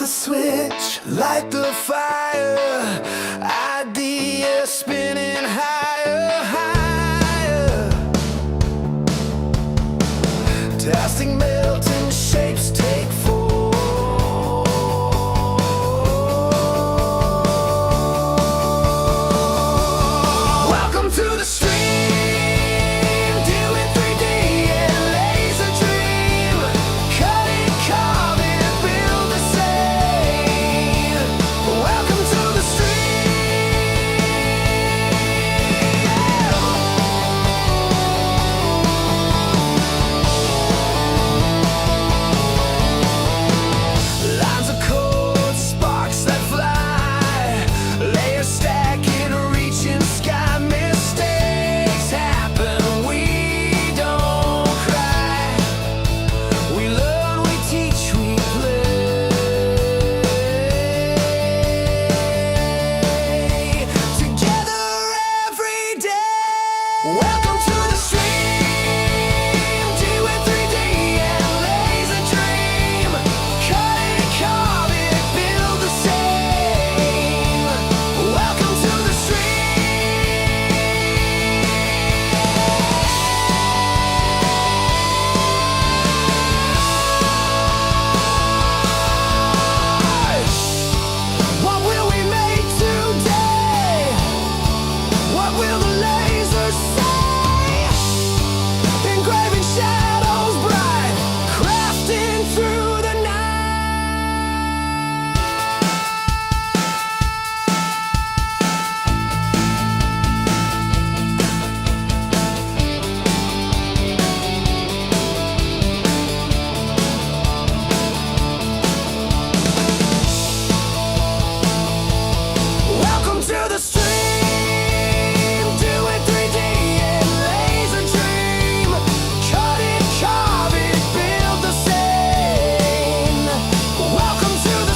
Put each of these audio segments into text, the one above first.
the switch, light the fire, ideas spinning higher, higher. Testing, melting shapes take form. Welcome to the stream, doing 3D and laser dream. Cut it, carve it, build the same. Welcome to the lines of code, sparks that fly, layers stacking, reaching sky. Mistakes happen, we don't cry. We learn, we teach, we play. Together every day. Welcome to the stream, doing 3D and laser dream. Cut it, carve it, build the same. Welcome to the What will we make today? What will the lasers say? Engraving shadows bright, crafting through the night. Welcome to the stream, doing 3D and laser dream. Cut it, carve it, build the same. Welcome to the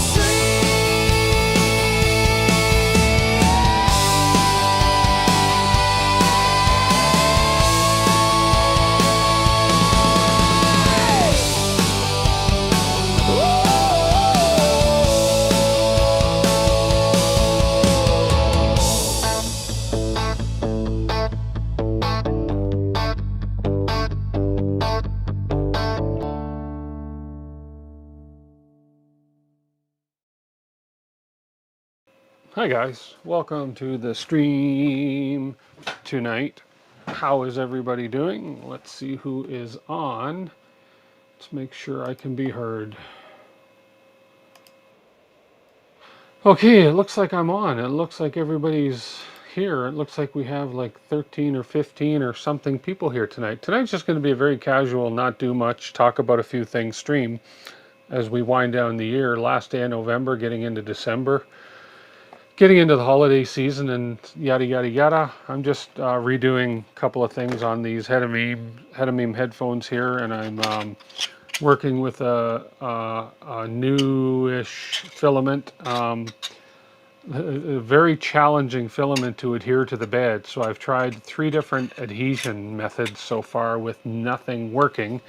Hi guys, welcome to the stream tonight. How is everybody doing? Let's see who is on. Let's make sure I can be heard. Okay, it looks like I'm on. It looks like everybody's here. It looks like we have like 13 or 15 or something people here tonight. Tonight's just going to be a very casual, not do much, talk about a few things stream as we wind down the year. Last day of November, getting into December. Getting into the holiday season and yada yada yada. I'm just redoing a couple of things on these Hedameme headphones here, and I'm working with a newish filament, a very challenging filament to adhere to the bed. So I've tried 3 different adhesion methods so far with nothing working.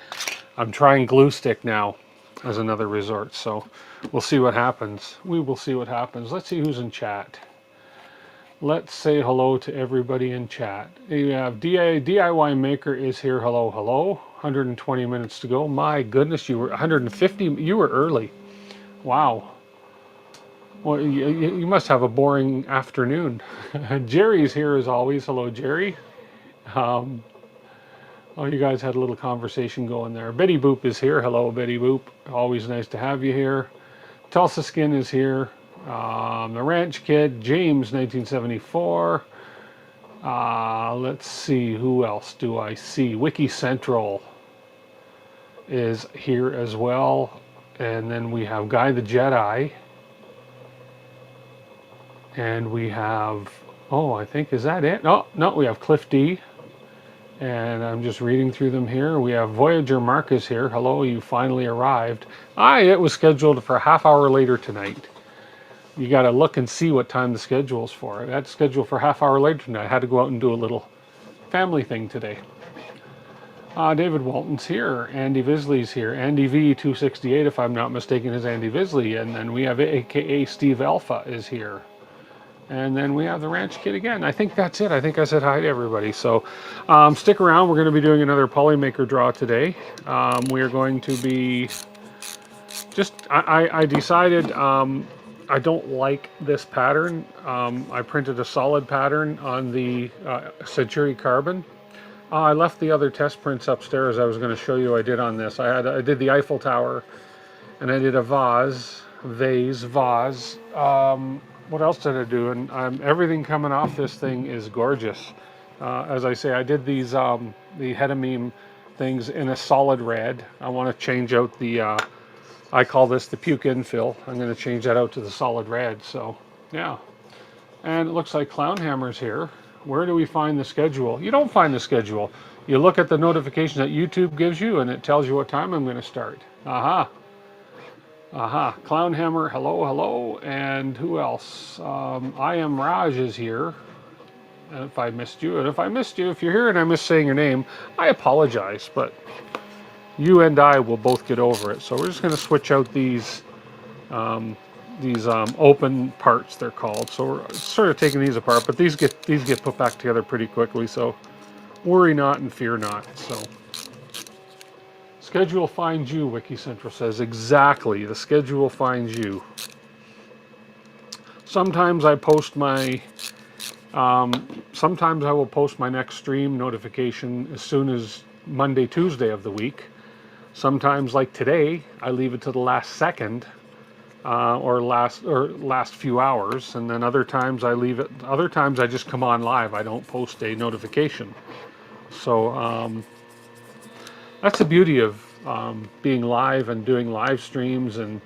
I'm trying glue stick now as another resort, so we'll see what happens. We will see what happens. Let's see who's in chat. Let's say hello to everybody in chat. You have DIY Maker is here. Hello, hello. 120 minutes to go. My goodness, you were 150. You were early. Wow. Well, you must have a boring afternoon. Jerry's here as always. Hello, Jerry. Oh, you guys had a little conversation going there. Betty Boop is here. Hello, Betty Boop. Always nice to have you here. Tulsa Skin is here. The Ranch Kid, James, 1974. Let's see, who else do I see? Wiki Central is here as well. And then we have Guy the Jedi. And we have, oh, I think, is that it? Oh, no, we have Cliff D. And I'm just reading through them here. We have Voyager Marcus here. Hello, you finally arrived. It was scheduled for a half hour later tonight. You got to look and see what time the schedule's for. That's scheduled for a half hour later tonight. I had to go out and do a little family thing today. David Walton's here. Andy Visley's here. Andy V268, if I'm not mistaken, is Andy Visley. And then we have AKA Steve Alpha is here. And then we have the Ranch Kid again. I think that's it. I think I said hi to everybody. So stick around. We're going to be doing another Polymaker draw today. We are going to be I decided I don't like this pattern. I printed a solid pattern on the Century Carbon. I left the other test prints upstairs. I was going to show you I did on this. I did the Eiffel Tower, and I did a vase. What else did I do? And everything coming off this thing is gorgeous. As I say, I did these the Hedamine things in a solid red. I want to change out the I call this the puke infill. I'm going to change that out to the solid red. So yeah, and it looks like Clownhammer's here. Where do we find the schedule? You don't find the schedule. You look at the notification that YouTube gives you, and it tells you what time I'm going to start. Aha. Aha. Clownhammer, hello, hello. And who else? I am Raj is here. And if I missed you, if you're here and I missed saying your name, I apologize, but you and I will both get over it. So we're just going to switch out these open parts, they're called. So we're sort of taking these apart, but these get put back together pretty quickly. So worry not and fear not. So schedule finds you, Wiki Central says. Exactly, the schedule finds you. Sometimes I post my sometimes I will post my next stream notification as soon as Monday, Tuesday of the week. Sometimes, like today, I leave it to the last second or last few hours, and then other times I leave it. Other times I just come on live. I don't post a notification. So that's the beauty of being live and doing live streams and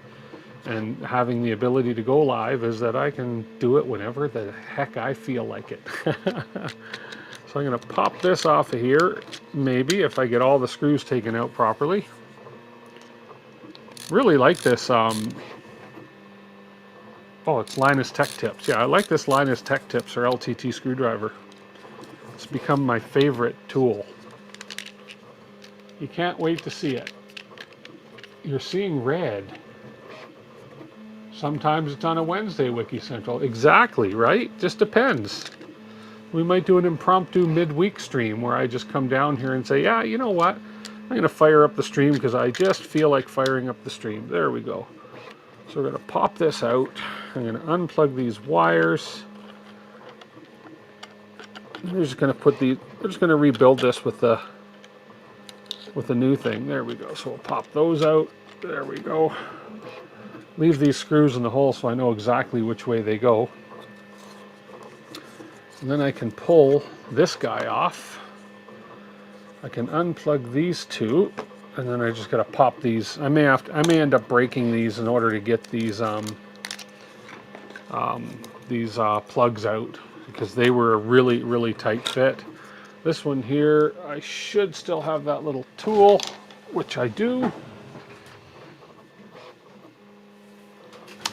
having the ability to go live, is that I can do it whenever the heck I feel like it. So I'm going to pop this off of here, maybe, if I get all the screws taken out properly. Really like this. Oh, it's Linus Tech Tips. Yeah, I like this Linus Tech Tips or LTT screwdriver. It's become my favorite tool. You can't wait to see it. You're seeing red. Sometimes it's on a Wednesday, Wiki Central. Exactly, right? Just depends. We might do an impromptu midweek stream where I just come down here and say, yeah, you know what? I'm going to fire up the stream because I just feel like firing up the stream. There we go. So we're going to pop this out. I'm going to unplug these wires. We're just going to we're just going to rebuild this with the new thing. There we go. So we'll pop those out. There we go. Leave these screws in the hole so I know exactly which way they go. And then I can pull this guy off. I can unplug these two, and then I just gotta pop these. I may end up breaking these in order to get these plugs out, because they were a really tight fit. This one here, I should still have that little tool, which I do.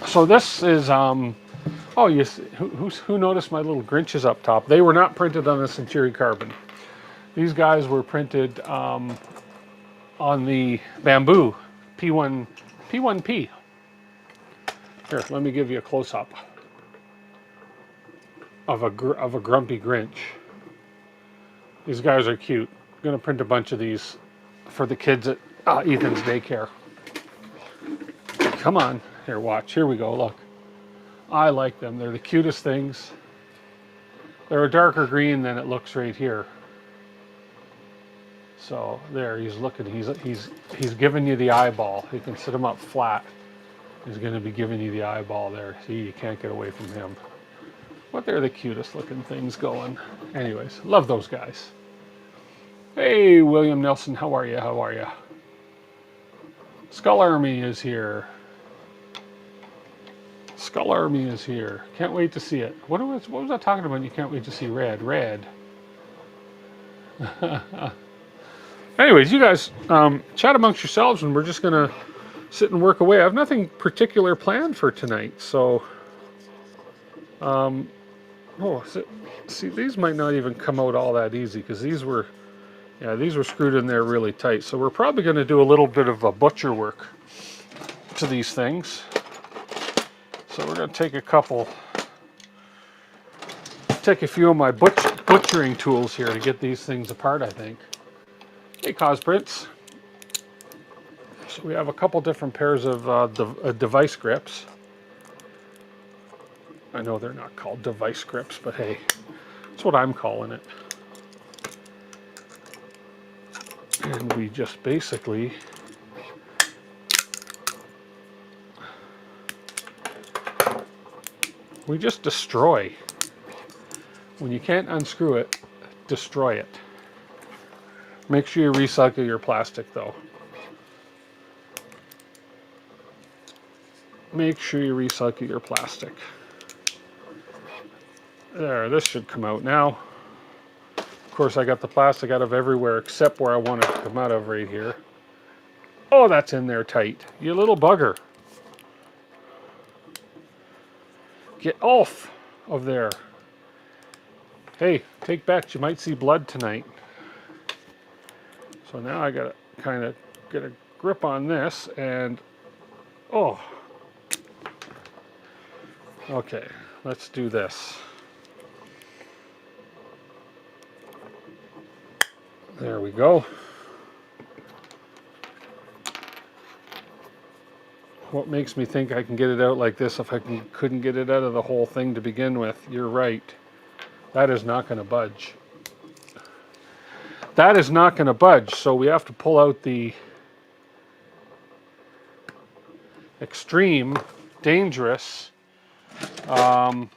So this is oh, yes. Who noticed my little Grinches up top? They were not printed on the Century Carbon. These guys were printed on the Bamboo P1P. Here, let me give you a close-up of a grumpy Grinch. These guys are cute. I'm gonna print a bunch of these for the kids at Ethan's daycare. Come on, here, watch. Here we go. Look. I like them. They're the cutest things. They're a darker green than it looks right here. So there, he's looking. He's giving you the eyeball. You can sit him up flat. He's going to be giving you the eyeball there. See, you can't get away from him. But they're the cutest looking things going. Anyways, love those guys. Hey, William Nelson, how are you? How are you? Skull Army is here. Skull Army is here. Can't wait to see it. What was I talking about? You can't wait to see red. Red. Anyways, you guys chat amongst yourselves, and we're just gonna sit and work away. I have nothing particular planned for tonight, so oh, see, these might not even come out all that easy, because these Yeah, these were screwed in there really tight. So we're probably going to do a little bit of a butcher work to these things. So we're going to take a few of my butchering tools here to get these things apart, I think. Hey, Cosprints. So we have a couple different pairs of device grips. I know they're not called device grips, but hey, that's what I'm calling it. And we just basically destroy. When you can't unscrew it, destroy it. Make sure you recycle your plastic though. Make sure you recycle your plastic. There, this should come out now. Of course, I got the plastic out of everywhere except where I want it to come out of right here. Oh, that's in there tight. You little bugger. Get off of there. Hey, take bets. You might see blood tonight. So now I gotta kind of get a grip on this and, oh. Okay, let's do this. There we go. What makes me think I can get it out like this if I couldn't get it out of the whole thing to begin with? You're right. That is not going to budge. That is not going to budge, so we have to pull out the extreme, dangerous. Oh,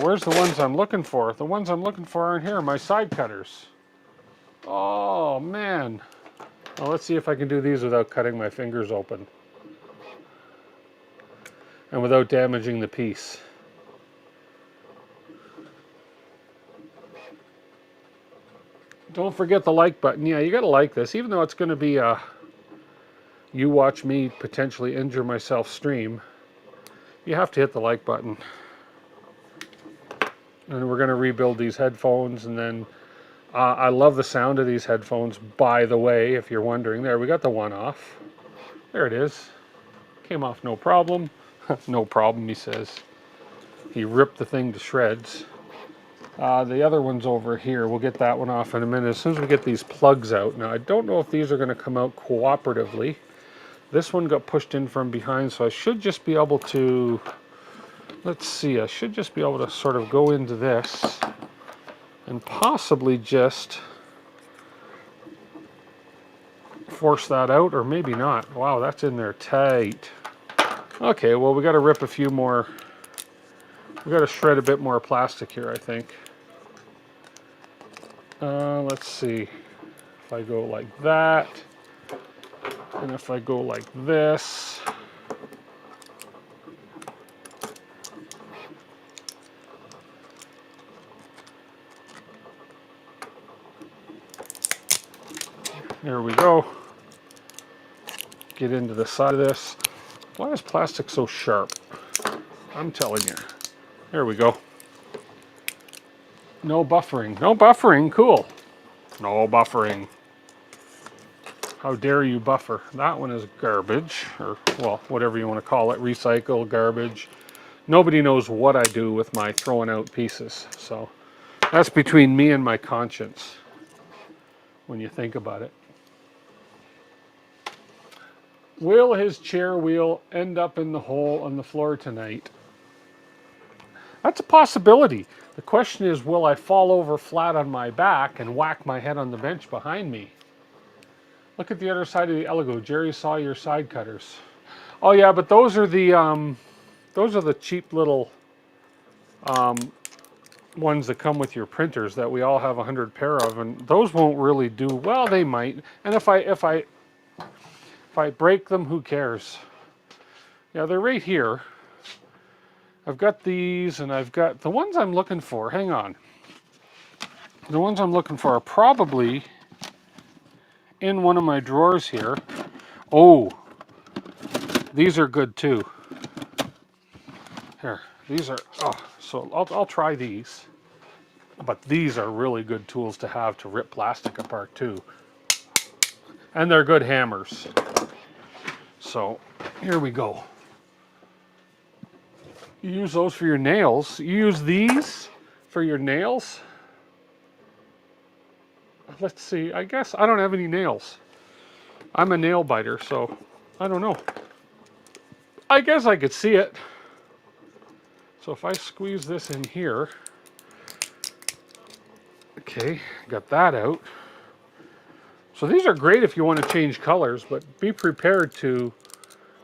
where's the ones I'm looking for? The ones I'm looking for aren't here, my side cutters. Oh, man. Well, let's see if I can do these without cutting my fingers open. And without damaging the piece. Don't forget the like button. Yeah, you gotta like this, even though it's gonna be a you watch me potentially injure myself stream. You have to hit the like button. And we're gonna rebuild these headphones, and then I love the sound of these headphones, by the way, if you're wondering. There, we got the one off. There it is. Came off no problem. No problem, he says. He ripped the thing to shreds. The other one's over here. We'll get that one off in a minute as soon as we get these plugs out. Now, I don't know if these are going to come out cooperatively. This one got pushed in from behind, so I should just be able to, let's see, I should just be able to sort of go into this and possibly just force that out, or maybe not. Wow, that's in there tight. Okay, well, we got to rip a few more. We got to shred a bit more plastic here, I think. Let's see. If I go like that, and if I go like this. There we go. Get into the side of this. Why is plastic so sharp? I'm telling you. There we go. No buffering. No buffering. Cool. No buffering. How dare you buffer? That one is garbage, or, well, whatever you want to call it. Recycle, garbage. Nobody knows what I do with my throwing out pieces. So that's between me and my conscience when you think about it. Will his chair wheel end up in the hole on the floor tonight? That's a possibility. The question is, will I fall over flat on my back and whack my head on the bench behind me? Look at the other side of the Elego. Jerry saw your side cutters. Oh yeah, but those are the cheap little ones that come with your printers that we all have 100 pair of, and those won't really do well. They might, and if I break them, who cares? Yeah, they're right here. I've got these, and I've got the ones I'm looking for. Hang on. The ones I'm looking for are probably in one of my drawers here. Oh, these are good too. Here, these are, oh, so I'll try these. But these are really good tools to have to rip plastic apart too. And they're good hammers. So here we go. You use those for your nails. You use these for your nails. Let's see, I guess I don't have any nails. I'm a nail biter, so I don't know. I guess I could see it. So if I squeeze this in here, okay, got that out. So these are great if you want to change colors, but be prepared to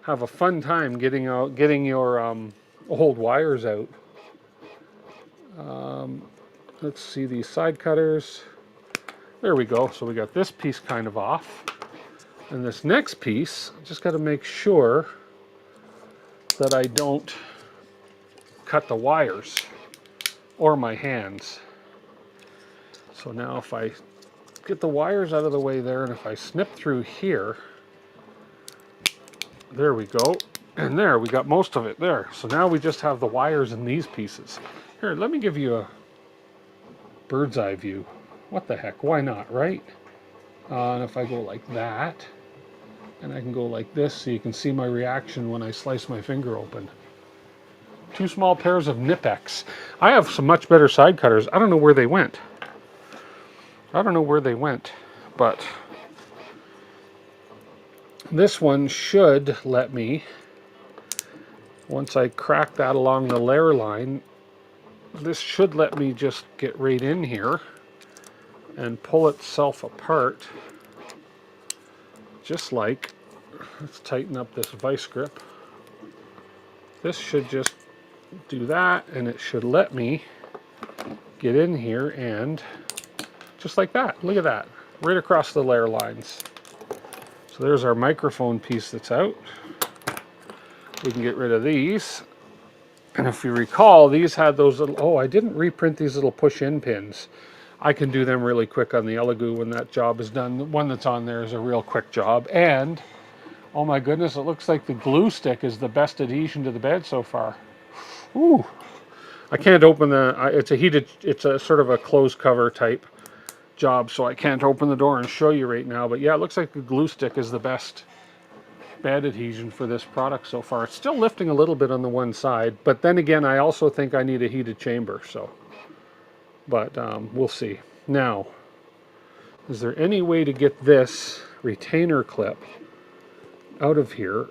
have a fun time getting your old wires out. Let's see these side cutters. There we go. So we got this piece kind of off. And this next piece, just got to make sure that I don't cut the wires or my hands. So now if I get the wires out of the way there, and if I snip through here, there we go. And there, we got most of it there. So now we just have the wires in these pieces. Here, let me give you a bird's eye view. What the heck, why not, right? And if I go like that, and I can go like this so you can see my reaction when I slice my finger open. 2 small pairs of Nipex. I have some much better side cutters. I don't know where they went. I don't know where they went, but this one should let me, once I crack that along the layer line, this should let me just get right in here and pull itself apart, just like, let's tighten up this vice grip. This should just do that, and it should let me get in here and just like that. Look at that, right across the layer lines. So there's our microphone piece that's out. We can get rid of these. And if you recall, these had those little, oh, I didn't reprint these little push-in pins. I can do them really quick on the Elegoo when that job is done. The one that's on there is a real quick job. And, oh my goodness, it looks like the glue stick is the best adhesion to the bed so far. Ooh. I can't open the, it's a sort of a closed cover type job, so I can't open the door and show you right now. But yeah, it looks like the glue stick is the best bed adhesion for this product so far. It's still lifting a little bit on the one side, but then again, I also think I need a heated chamber, so. But we'll see. Now, is there any way to get this retainer clip out of here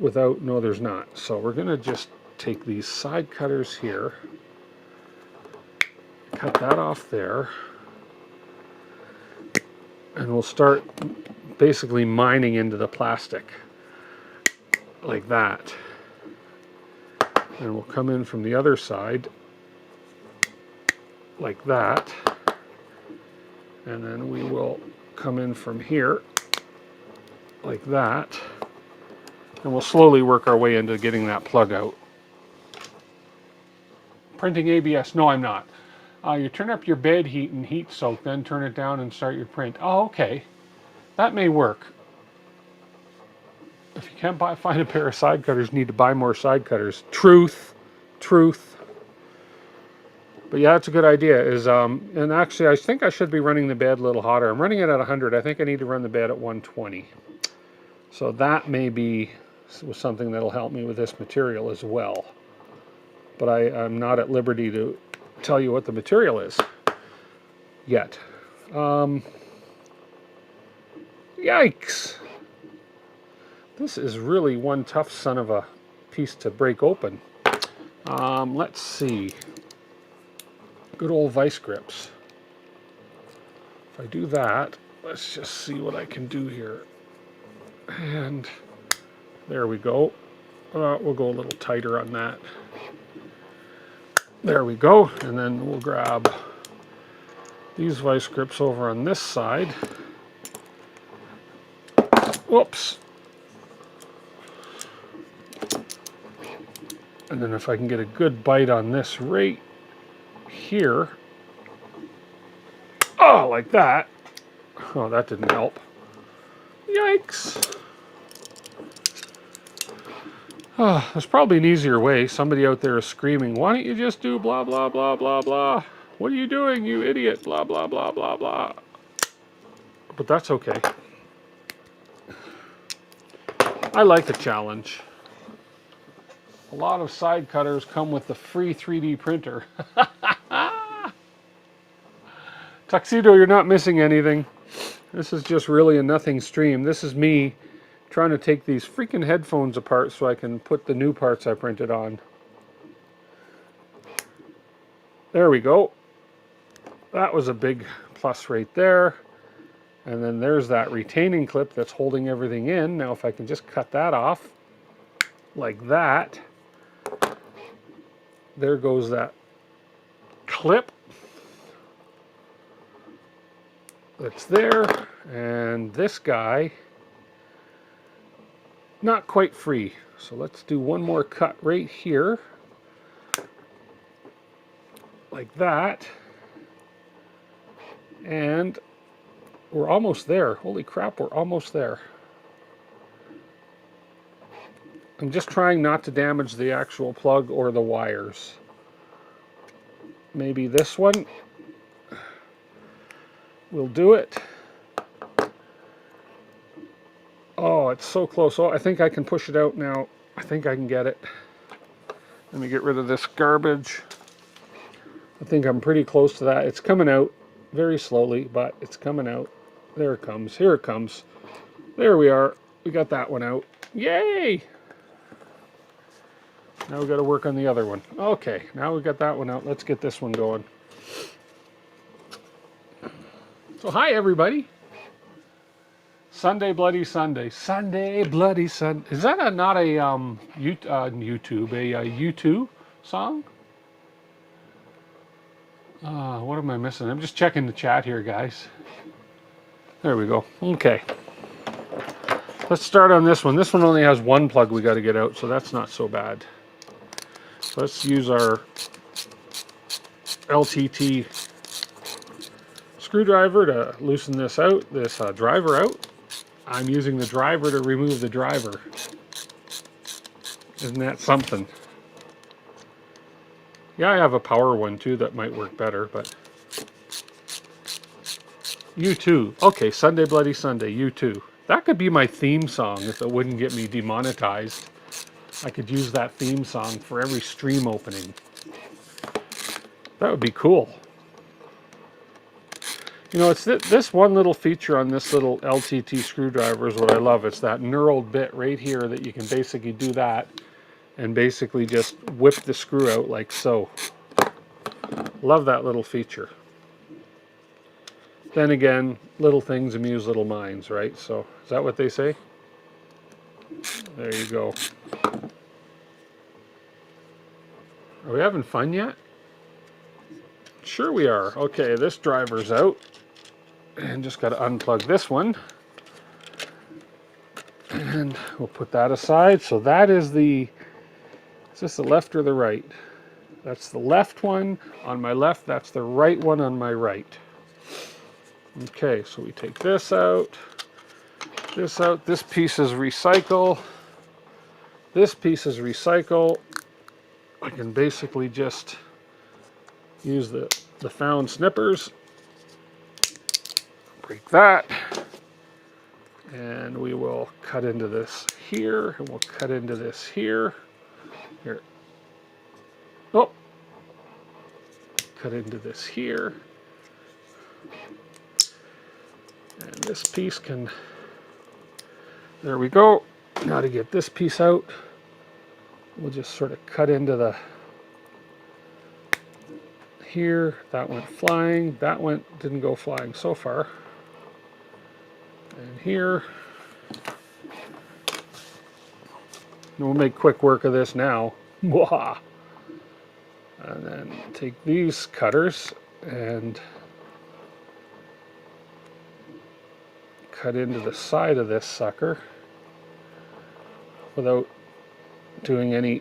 without, no there's not. So we're gonna just take these side cutters here, cut that off there, and we'll start basically mining into the plastic like that. And we'll come in from the other side like that, and then we will come in from here like that, and we'll slowly work our way into getting that plug out. Printing ABS, no I'm not. You turn up your bed heat and heat soak, then turn it down and start your print. Oh, okay, that may work. If you can't find a pair of side cutters, you need to buy more side cutters. Truth. But yeah, that's a good idea. And actually, I think I should be running the bed a little hotter. I'm running it at 100. I think I need to run the bed at 120. So that may be something that'll help me with this material as well. But I'm not at liberty to tell you what the material is yet. Yikes! This is really one tough son of a piece to break open. Let's see. Good old vice grips. If I do that, let's just see what I can do here. And there we go. We'll go a little tighter on that. There we go. And then we'll grab these vice grips over on this side. Whoops. And then if I can get a good bite on this right here. Oh, like that. Oh, that didn't help. Yikes. Oh, there's probably an easier way. Somebody out there is screaming, why don't you just do blah, blah, blah, blah, blah. What are you doing, you idiot? Blah, blah, blah, blah, blah. But that's okay. I like a challenge. A lot of side cutters come with the free 3D printer. Tuxedo, you're not missing anything. This is just really a nothing stream. This is me trying to take these freaking headphones apart so I can put the new parts I printed on. There we go. That was a big plus right there. And then there's that retaining clip that's holding everything in. Now if I can just cut that off like that, there goes that clip that's there. And this guy, not quite free. So let's do one more cut right here. Like that. And we're almost there. Holy crap, we're almost there. I'm just trying not to damage the actual plug or the wires. Maybe this one will do it. Oh, it's so close. Oh, I think I can push it out now. I think I can get it. Let me get rid of this garbage. I think I'm pretty close to that. It's coming out very slowly, but it's coming out. There it comes. Here it comes. There we are. We got that one out. Yay! Now we got to work on the other one. Okay, now we got that one out. Let's get this one going. So hi everybody. Sunday Bloody Sunday. Sunday Bloody Sunday. Is that not a YouTube, a U2 song? What am I missing? I'm just checking the chat here, guys. There we go. Okay. Let's start on this one. This one only has one plug we got to get out, so that's not so bad. So let's use our LTT screwdriver to loosen this out, this driver out. I'm using the driver to remove the driver. Isn't that something? Yeah, I have a power one too that might work better, but U2. Okay, Sunday Bloody Sunday, U2. That could be my theme song if it wouldn't get me demonetized. I could use that theme song for every stream opening. That would be cool. You know, it's this one little feature on this little LTT screwdriver is what I love. It's that knurled bit right here that you can basically do that and basically just whip the screw out like so. Love that little feature. Then again, little things amuse little minds, right? So, is that what they say? There you go. Are we having fun yet? Sure we are. Okay, this driver's out. And just got to unplug this one. And we'll put that aside. So that is the, is this the left or the right? That's the left one on my left. That's the right one on my right. Okay, so we take this out. This out. This piece is recycle. This piece is recycle. I can basically just use the found snippers. Break that. And we will cut into this here. And we'll cut into this here. Here. Oh. Cut into this here. And this piece can, there we go. Now to get this piece out, we'll just sort of cut into the, here, that went flying, that didn't go flying so far. And here, and we'll make quick work of this now. And then take these cutters and cut into the side of this sucker without doing any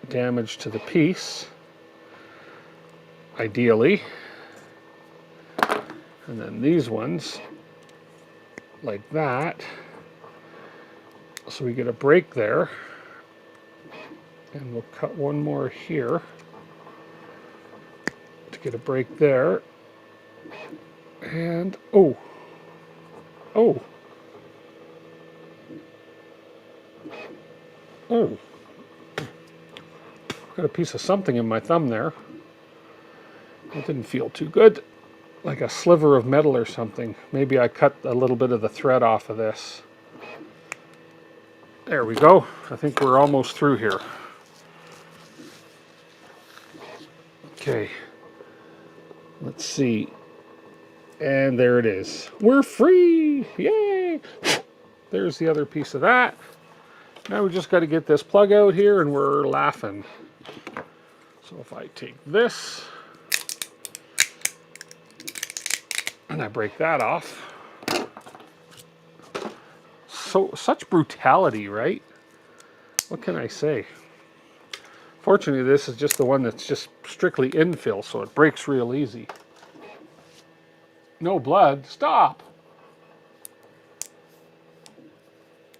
damage to the piece, ideally. And then these ones, like that. So we get a break there. And we'll cut one more here to Get a break there. And, oh. Oh. Oh. Got a piece of something in my thumb there. It didn't feel too good. Like a sliver of metal or something. Maybe I cut a little bit of the thread off of this. There we go. I think we're almost through here. Okay. Let's see. And there it is. We're free! Yay! There's the other piece of that. Now we just got to get this plug out here and we're laughing. So if I take this and I break that off. Such brutality, right? What can I say? Fortunately, this is just the one that's just strictly infill, so it breaks real easy. No blood. Stop!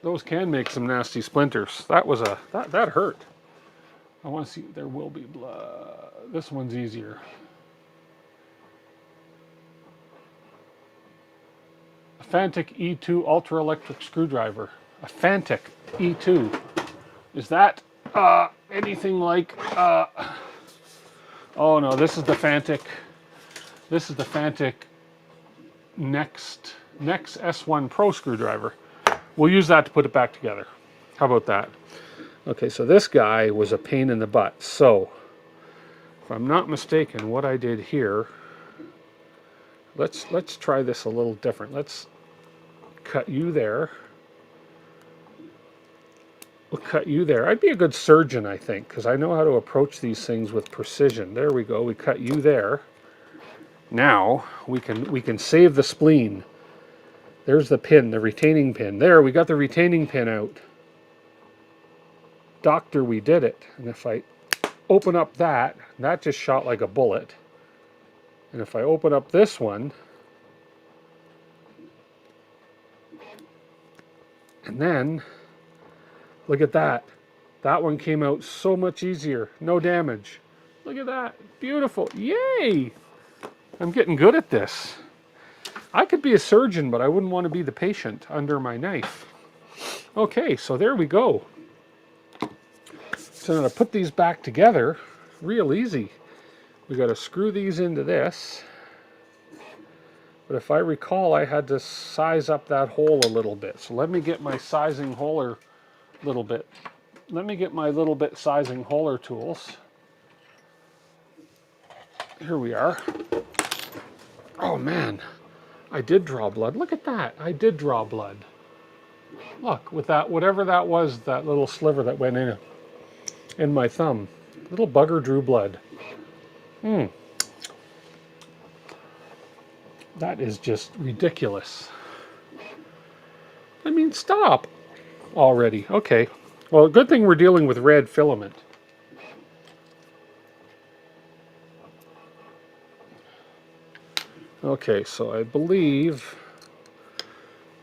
Those can make some nasty splinters. That was that hurt. I want to see. There will be blood. This one's easier. A Fantic E2 ultra electric screwdriver. A Fantic E2. Is that anything like? Oh no, this is the Fantic. This is the Fantic Next S1 Pro screwdriver. We'll use that to put it back together. How about that? Okay, so this guy was a pain in the butt. So, if I'm not mistaken, what I did here, let's try this a little different. Let's cut you there. We'll cut you there. I'd be a good surgeon, I think, because I know how to approach these things with precision. There we go. We cut you there. Now we can save the spleen. There's the pin, the retaining pin. There, we got the retaining pin out. Doctor, we did it. And if I open up that just shot like a bullet. And if I open up this one, and then, look at that. That one came out so much easier. No damage. Look at that. Beautiful. Yay! I'm getting good at this. I could be a surgeon, but I wouldn't want to be the patient under my knife. Okay, so there we go. So now to put these back together, real easy. We got to screw these into this. But if I recall, I had to size up that hole a little bit. So let me get my sizing holer little bit. Let me get my little bit sizing holer tools. Here we are. Oh man, I did draw blood. Look at that. I did draw blood. Look, with that, whatever that was, that little sliver that went in my thumb. Little bugger drew blood. That is just ridiculous. I mean, stop already. Okay. Well, good thing we're dealing with red filament. Okay, so I believe,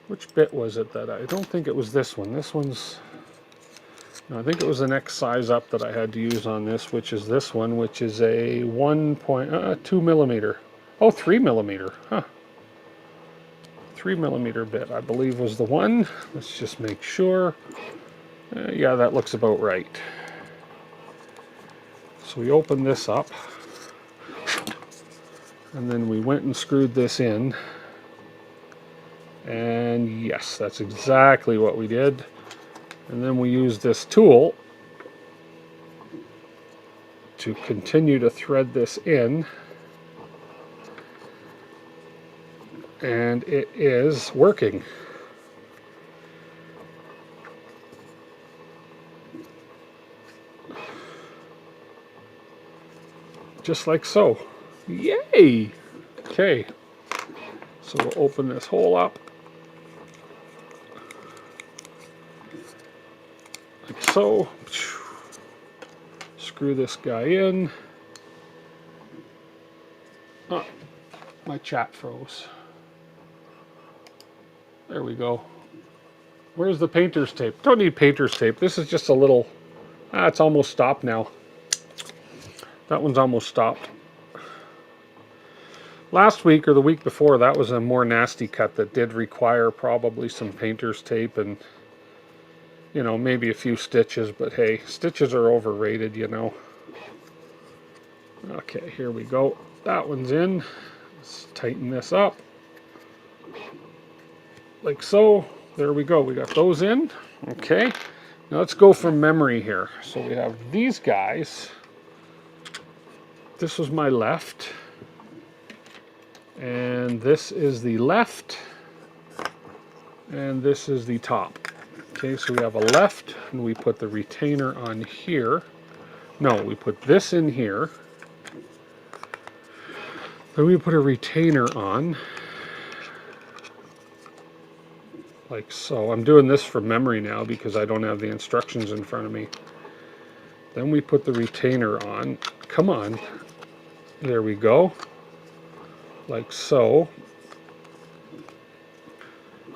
which bit was it that I don't think it was this one. This one's, no, I think it was the next size up that I had to use on this, which is this one, which is a 1.2 millimeter. Oh, 3 millimeter. Huh. 3 millimeter bit, I believe, was the one. Let's just make sure. Yeah, that looks about right. So we open this up. And then we went and screwed this in. And yes, that's exactly what we did. And then we used this tool to continue to thread this in. And it is working. Just like so. Yay! Okay, so we'll open this hole up. Like so. Screw this guy in. Oh, my chat froze. There we go. Where's the painter's tape? Don't need painter's tape. This is just a little... it's almost stopped now. That one's almost stopped. Last week or the week before, that was a more nasty cut that did require probably some painter's tape and, you know, maybe a few stitches, but hey, stitches are overrated, you know. Okay, here we go. That one's in. Let's tighten this up. Like so. There we go. We got those in. Okay. Now let's go from memory here. So we have these guys. This was my left. And this is the left. And this is the top. Okay, so we have a left, and we put the retainer on here. No, we put this in here. Then we put a retainer on. Like so. I'm doing this from memory now because I don't have the instructions in front of me. Then we put the retainer on. Come on. There we go. Like so.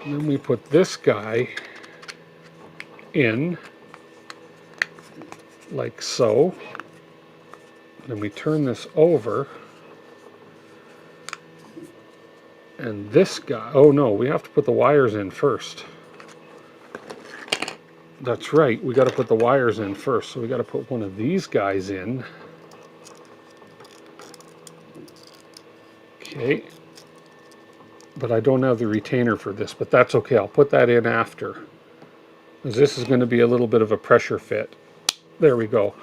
And then we put this guy in. Like so. Then we turn this over. And this guy, oh no, we have to put the wires in first. That's right, we got to put the wires in first. So we got to put one of these guys in. Okay. But I don't have the retainer for this, but that's okay. I'll put that in after. Because this is going to be a little bit of a pressure fit. There we go.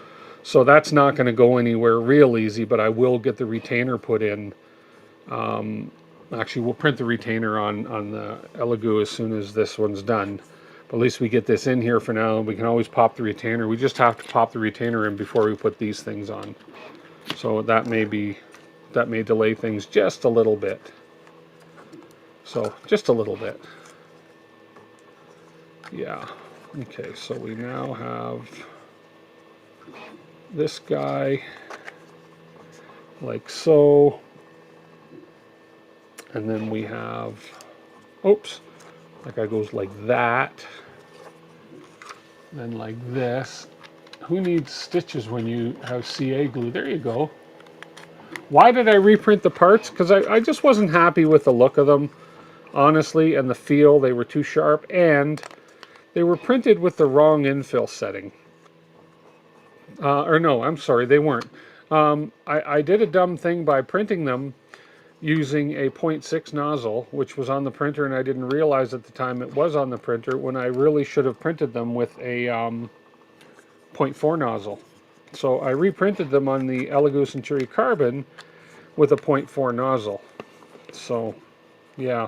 So that's not going to go anywhere real easy, but I will get the retainer put in. Actually, we'll print the retainer on the Elegoo as soon as this one's done. But at least we get this in here for now. We can always pop the retainer. We just have to pop the retainer in before we put these things on. So that may delay things just a little bit. So just a little bit. Yeah. Okay, so we now have this guy like so. And then we have, oops, that guy goes like that. Then like this. Who needs stitches when you have CA glue? There you go. Why did I reprint the parts? Because I just wasn't happy with the look of them, honestly, and the feel. They were too sharp, and they were printed with the wrong infill setting. Or no, I'm sorry, they weren't. I did a dumb thing by printing them using a 0.6 nozzle, which was on the printer, and I didn't realize at the time it was on the printer, when I really should have printed them with a 0.4 nozzle. So I reprinted them on the Elegoo Century Carbon with a 0.4 nozzle. So, yeah,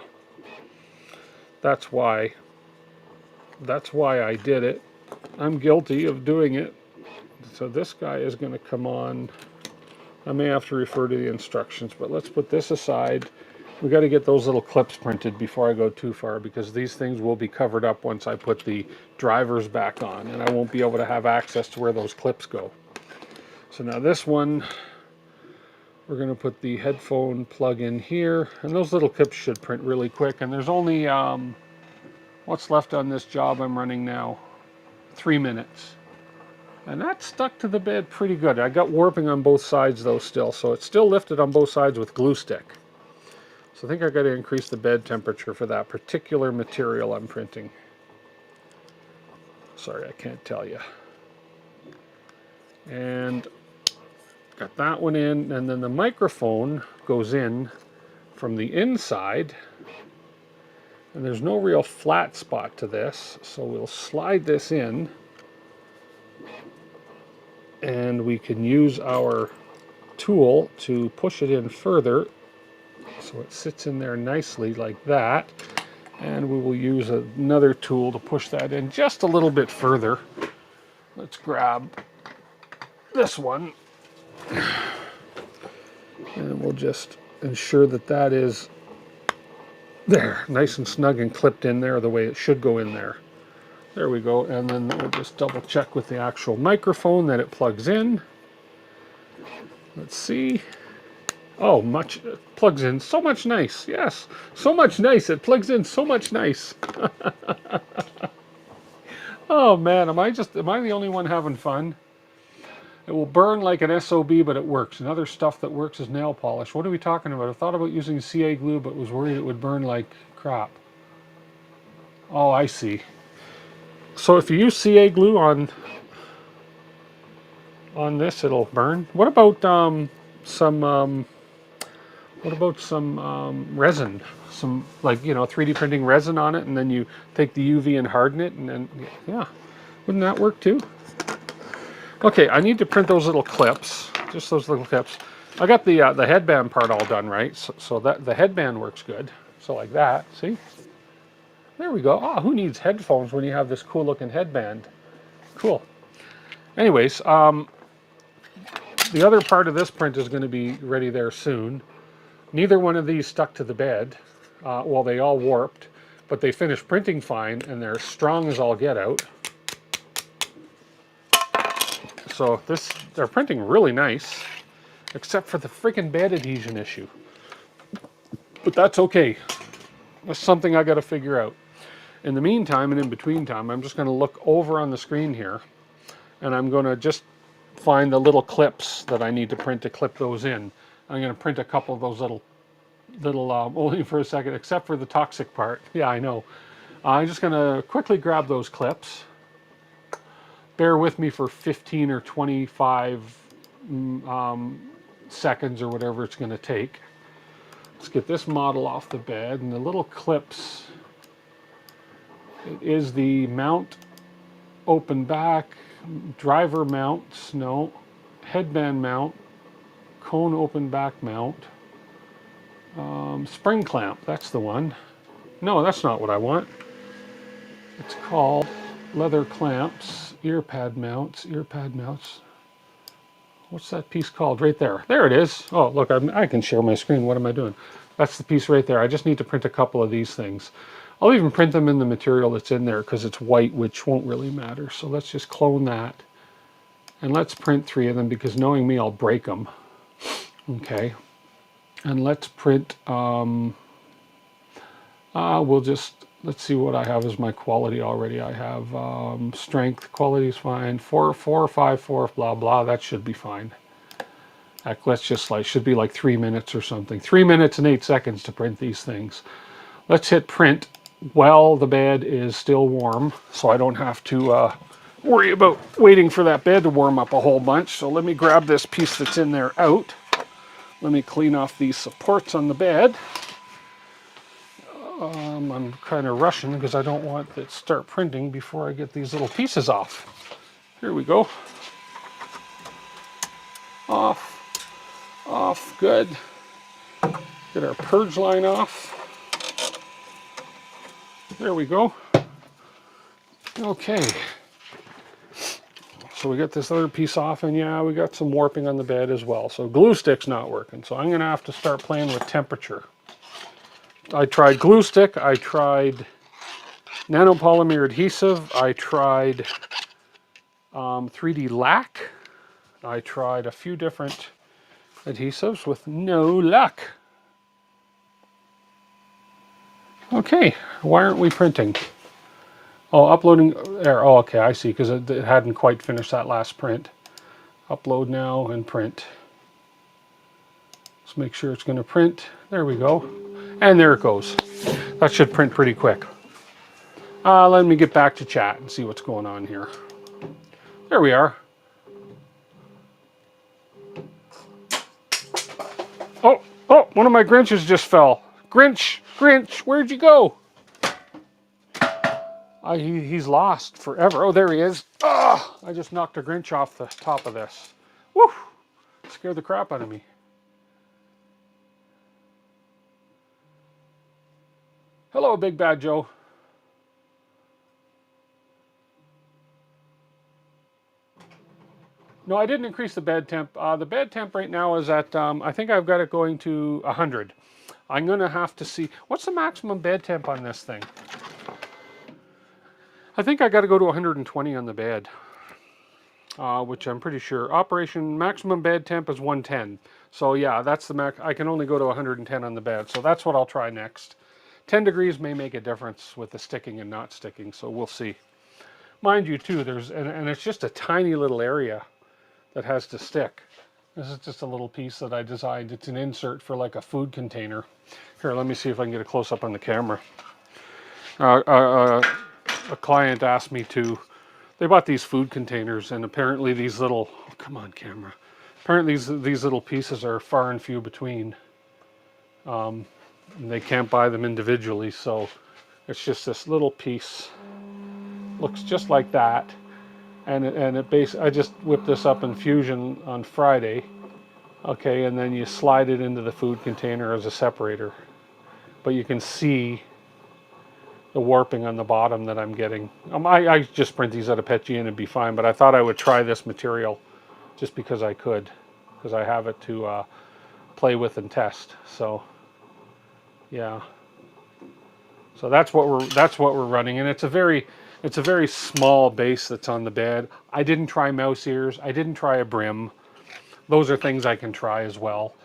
that's why I did it. I'm guilty of doing it. So this guy is going to come on. I may have to refer to the instructions, but let's put this aside. We got to get those little clips printed before I go too far, because these things will be covered up once I put the drivers back on, and I won't be able to have access to where those clips go. So now this one, we're going to put the headphone plug in here, and those little clips should print really quick. And there's only, what's left on this job I'm running now? 3 minutes. And that stuck to the bed pretty good. I got warping on both sides though still, so it's still lifted on both sides with glue stick. So I think I got to increase the bed temperature for that particular material I'm printing. Sorry, I can't tell you. And got that one in, and then the microphone goes in from the inside. And there's no real flat spot to this, so we'll slide this in. And we can use our tool to push it in further so it sits in there nicely like that. And we will use another tool to push that in just a little bit further. Let's grab this one, and we'll just ensure that that is there, nice and snug and clipped in there the way it should go in there. There we go, and then we'll just double check with the actual microphone that it plugs in. Let's see. Oh, it plugs in so much nice. Yes, so much nice. It plugs in so much nice. Oh man, am I the only one having fun? It will burn like an SOB, but it works. And other stuff that works is nail polish. What are we talking about? I thought about using CA glue, but was worried it would burn like crap. Oh, I see. So if you use CA glue on this, it'll burn. What about some resin? Some, like, you know, 3D printing resin on it, and then you take the UV and harden it, and then, yeah. Wouldn't that work too? Okay, I need to print those little clips, just those little clips. I got the headband part all done, right? So that the headband works good. So like that, see? There we go. Oh, who needs headphones when you have this cool looking headband? Cool. Anyways, the other part of this print is going to be ready there soon. Neither one of these stuck to the bed. Well, they all warped, but they finished printing fine, and they're strong as all get out. So they're printing really nice, except for the freaking bed adhesion issue. But that's okay. That's something I got to figure out. In the meantime, and in between time, I'm just going to look over on the screen here, and I'm going to just find the little clips that I need to print to clip those in. I'm going to print a couple of those little only for a second, except for the toxic part. Yeah, I know. I'm just going to quickly grab those clips. Bear with me for 15 or 25 seconds or whatever it's going to take. Let's get this model off the bed, and the little clips. It is the mount, open back, driver mounts, no, headband mount, cone open back mount, spring clamp, that's the one. No, that's not what I want. It's called leather clamps, ear pad mounts. What's that piece called? Right there. There it is. Oh, look, I can share my screen. What am I doing? That's the piece right there. I just need to print a couple of these things. I'll even print them in the material that's in there because it's white, which won't really matter. So let's just clone that. And let's print 3 of them because knowing me, I'll break them. Okay. And let's print, let's see what I have as my quality already. I have strength, quality is fine, 4, 5, 4, blah, blah. That should be fine. Let's just should be like 3 minutes or something. 3 minutes and 8 seconds to print these things. Let's hit print while the bed is still warm, so I don't have to worry about waiting for that bed to warm up a whole bunch. So let me grab this piece that's in there out. Let me clean off these supports on the bed. I'm kind of rushing because I don't want to start printing before I get these little pieces off. Here we go. Off, good. Get our purge line off. There we go. Okay. So we got this other piece off, and yeah, we got some warping on the bed as well. So glue stick's not working, so I'm gonna have to start playing with temperature. I tried glue stick, I tried nanopolymer adhesive, I tried 3D lac, I tried a few different adhesives with no luck. Okay, why aren't we printing? Oh, uploading there. Oh, okay, I see, because it hadn't quite finished that last print. Upload now and print. Let's make sure it's going to print. There we go. And there it goes. That should print pretty quick. Let me get back to chat and see what's going on here. There we are. Oh, one of my Grinches just fell. Grinch, where'd you go? He's lost forever. Oh, there he is. Oh, I just knocked a Grinch off the top of this. Woo! Scared the crap out of me. Hello, Big Bad Joe. No, I didn't increase the bed temp. The bed temp right now is at, I think I've got it going to 100. I'm going to have to see, what's the maximum bed temp on this thing? I think I got to go to 120 on the bed, which I'm pretty sure. Operation maximum bed temp is 110. So yeah, that's the max. I can only go to 110 on the bed. So that's what I'll try next. 10 degrees may make a difference with the sticking and not sticking. So we'll see. Mind you too, and it's just a tiny little area. that has to stick. This is just a little piece that I designed. It's an insert for like a food container. Here, let me see if I can get a close-up on the camera. A client asked me to, they bought these food containers, and apparently these little, oh, come on camera, apparently these little pieces are far and few between. And they can't buy them individually, so it's just this little piece. Looks just like that. And I just whipped this up in Fusion on Friday. Okay, and then you slide it into the food container as a separator. But you can see the warping on the bottom that I'm getting. I just print these out of PETG and it'd be fine, but I thought I would try this material just because I could, because I have it to play with and test. So, yeah. So that's what we're running, and it's a very small base that's on the bed. I didn't try mouse ears. I didn't try a brim. Those are things I can try as well,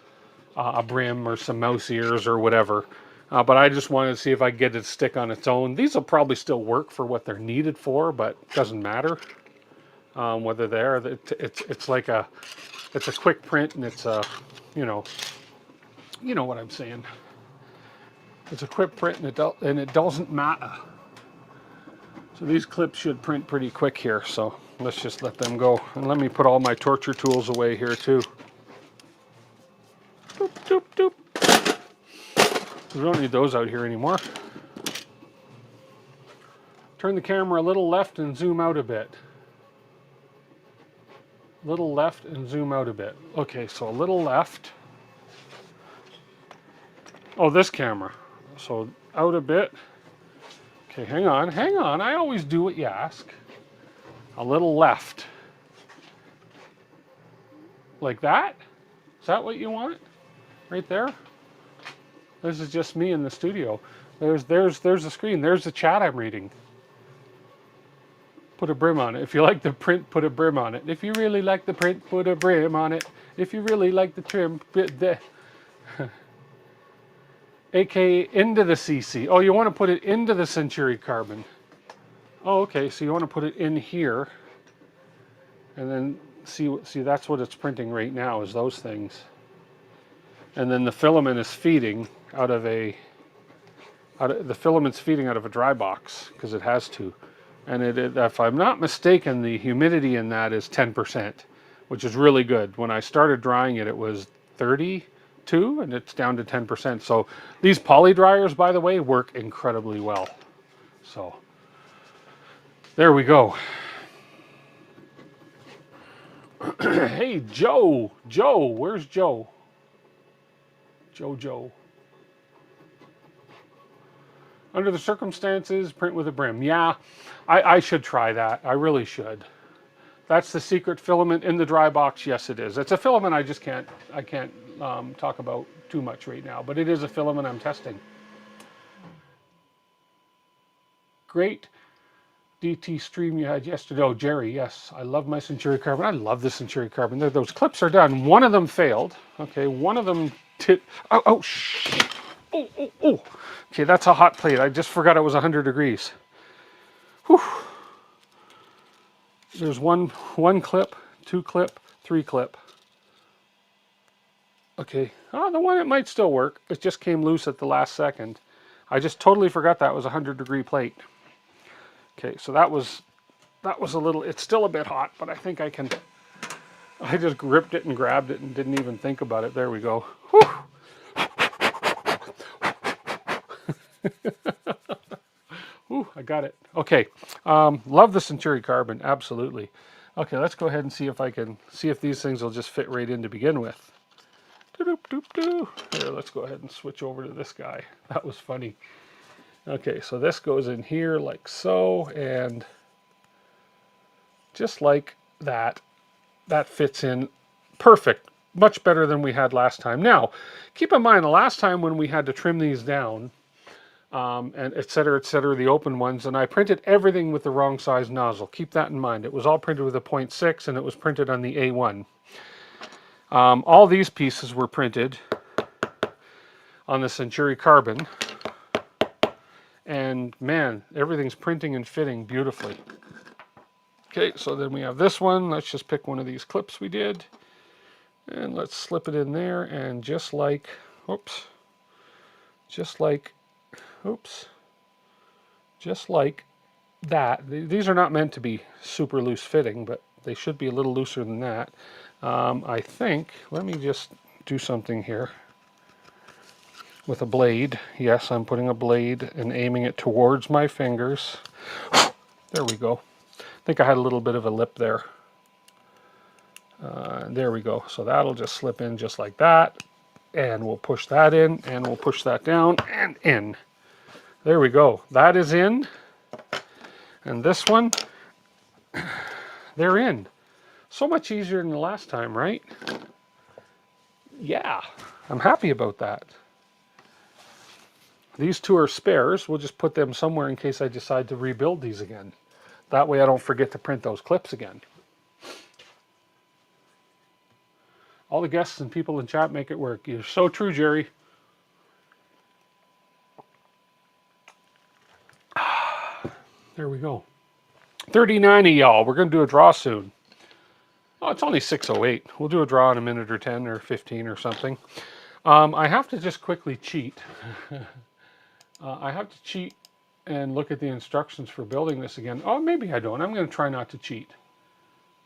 a brim or some mouse ears or whatever. But I just wanted to see if I could get it to stick on its own. These will probably still work for what they're needed for, but it doesn't matter whether they're. It's like it's a quick print, and it's a, you know what I'm saying. It's a quick print, and it doesn't matter. So these clips should print pretty quick here. So let's just let them go, and let me put all my torture tools away here too. Doop, doop, doop. We don't need those out here anymore. Turn the camera a little left and zoom out a bit. Little left and zoom out a bit. Okay, so a little left. Oh, this camera. So out a bit. Okay, hang on. I always do what you ask. A little left. Like that? Is that what you want? Right there? This is just me in the studio. There's the screen. There's the chat I'm reading. Put a brim on it. If you like the print, put a brim on it. If you really like the print, put a brim on it. If you really like the trim, aka into the CC. Oh, you want to put it into the Century Carbon. Oh, okay. So you want to put it in here, and then see that's what it's printing right now, is those things. And then the filament is feeding out of the filament's feeding out of a dry box because it has to. And if I'm not mistaken, the humidity in that is 10%, which is really good. When I started drying it, it was 32, and it's down to 10%. So these poly dryers, by the way, work incredibly well. So there we go. Hey, Joe, where's Joe? Joe. Under the circumstances, print with a brim. Yeah, I should try that. I really should. That's the secret filament in the dry box. Yes, it is. It's a filament I can't talk about too much right now, but it is a filament I'm testing. Great DT stream you had yesterday. Oh, Jerry, yes. I love my Century Carbon. I love the Century Carbon. Those clips are done. One of them failed. Okay, one of them oh, shh. Oh. Okay, that's a hot plate. I just forgot it was 100 degrees. Whew. There's one clip, 2 clip, 3 clip. Okay. Oh, the one, it might still work. It just came loose at the last second. I just totally forgot that was a 100-degree plate. Okay, so that was a little, it's still a bit hot, but I think I just gripped it and grabbed it and didn't even think about it. There we go. Whew. Ooh, I got it. Okay, love the Century Carbon, absolutely. Okay, let's go ahead and see if these things will just fit right in to begin with. Here, let's go ahead and switch over to this guy. That was funny. Okay, so this goes in here like so, and just like that, that fits in perfect. Much better than we had last time. Now, keep in mind, the last time when we had to trim these down, and et cetera, the open ones, and I printed everything with the wrong size nozzle. Keep that in mind. It was all printed with a 0.6, and it was printed on the A1. All these pieces were printed on the Century Carbon, and man, everything's printing and fitting beautifully. Okay, so then we have this one. Let's just pick one of these clips we did. And let's slip it in there, and just like, oops, just like that. These are not meant to be super loose fitting, but they should be a little looser than that. I think, let me just do something here with a blade. Yes, I'm putting a blade and aiming it towards my fingers. There we go. I think I had a little bit of a lip there. There we go. So that'll just slip in just like that. And we'll push that in, and we'll push that down and in. There we go. That is in. And this one, they're in. So much easier than the last time, right? Yeah, I'm happy about that. These two are spares. We'll just put them somewhere in case I decide to rebuild these again. That way I don't forget to print those clips again. All the guests and people in chat make it work. You're so true, Jerry. There we go. 39 of y'all. We're going to do a draw soon. Oh, it's only 6:08. We'll do a draw in a minute or 10 or 15 or something. I have to just quickly cheat. I have to cheat and look at the instructions for building this again. Oh, maybe I don't. I'm going to try not to cheat.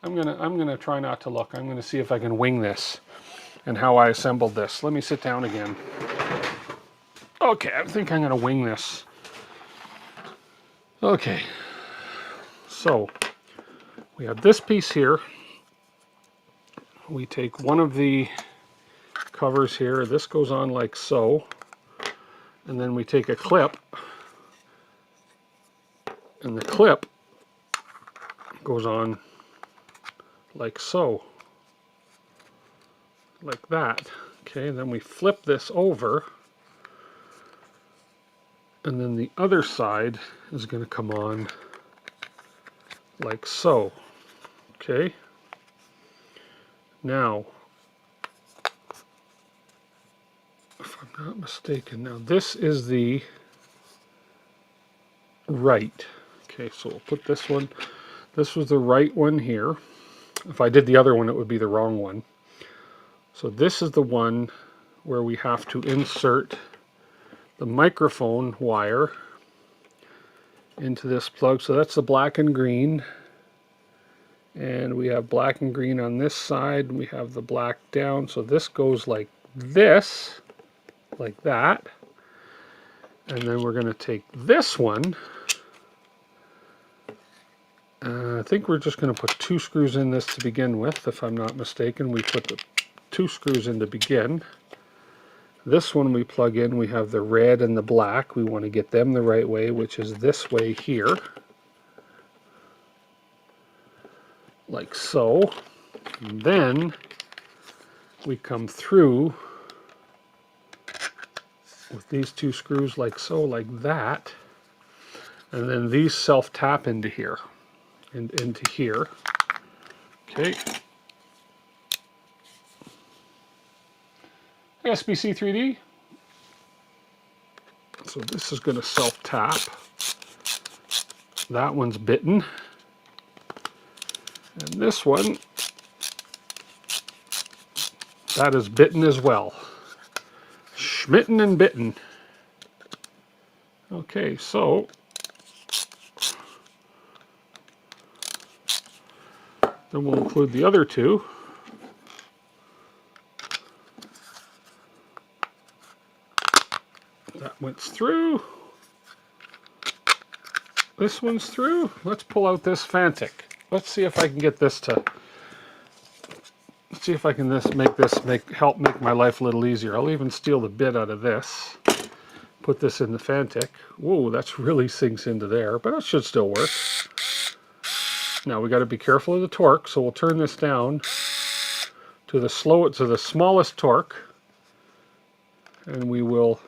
I'm gonna try not to look. I'm gonna see if I can wing this and how I assembled this. Let me sit down again. Okay, I think I'm gonna wing this. Okay, so we have this piece here. We take one of the covers here. This goes on like so, and then we take a clip, and the clip goes on like so, like that. Okay, then we flip this over, and then the other side is going to come on like so. Okay, now if I'm not mistaken, now this is the right. Okay, so we'll put this one, this was the right one here. If I did the other one, it would be the wrong one. So this is the one where we have to insert the microphone wire into this plug. So that's the black and green. And we have black and green on this side, and we have the black down. So this goes like this, like that. And then we're going to take this one. I think we're just going to put 2 screws in this to begin with, if I'm not mistaken. We put the 2 screws in to begin. This one we plug in, we have the red and the black. We want to get them the right way, which is this way here. Like so. And then we come through with these 2 screws like so, like that. And then these self-tap into here. And into here. Okay. SBC 3D. So this is going to self-tap. That one's bitten. And this one, that is bitten as well. Schmitten and bitten. Okay, so then we'll include the other 2. That went through. This one's through. Let's pull out this Fantic. Let's see if I can get this to. Let's see if I can help make my life a little easier. I'll even steal the bit out of this. Put this in the Fantic. Whoa, that's really sinks into there, but it should still work. Now we got to be careful of the torque, so we'll turn this down to the smallest torque, and we will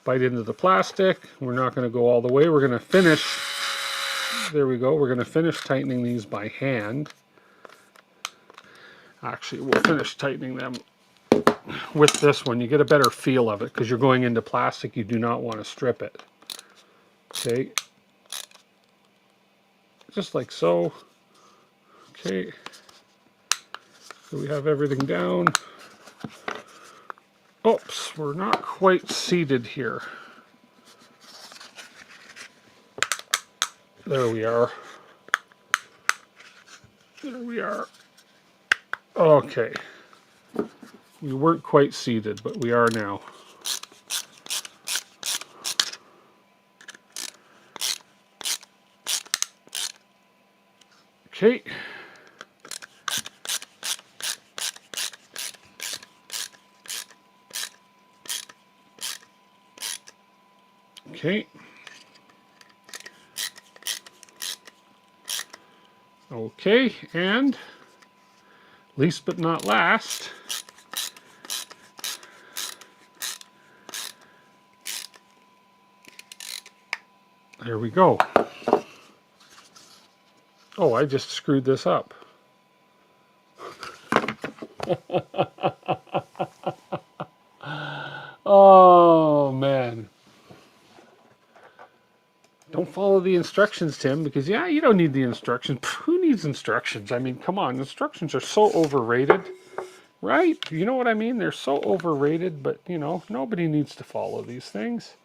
bite into the plastic. We're not going to go all the way. We're going to finish. There we go. We're going to finish tightening these by hand. Actually, we'll finish tightening them with this one. You get a better feel of it because you're going into plastic. You do not want to strip it. Okay. just like so. Okay. So we have everything down. Oops, we're not quite seated here. There we are. There we are. Okay. We weren't quite seated, but we are now. Okay. Okay. Okay, and least but not last, there we go. Oh, I just screwed this up. Oh, man. Don't follow the instructions, Tim, because, yeah, you don't need the instructions. Who needs instructions? I mean, come on. Instructions are so overrated, right? You know what I mean? They're so overrated, but, you know, nobody needs to follow these things.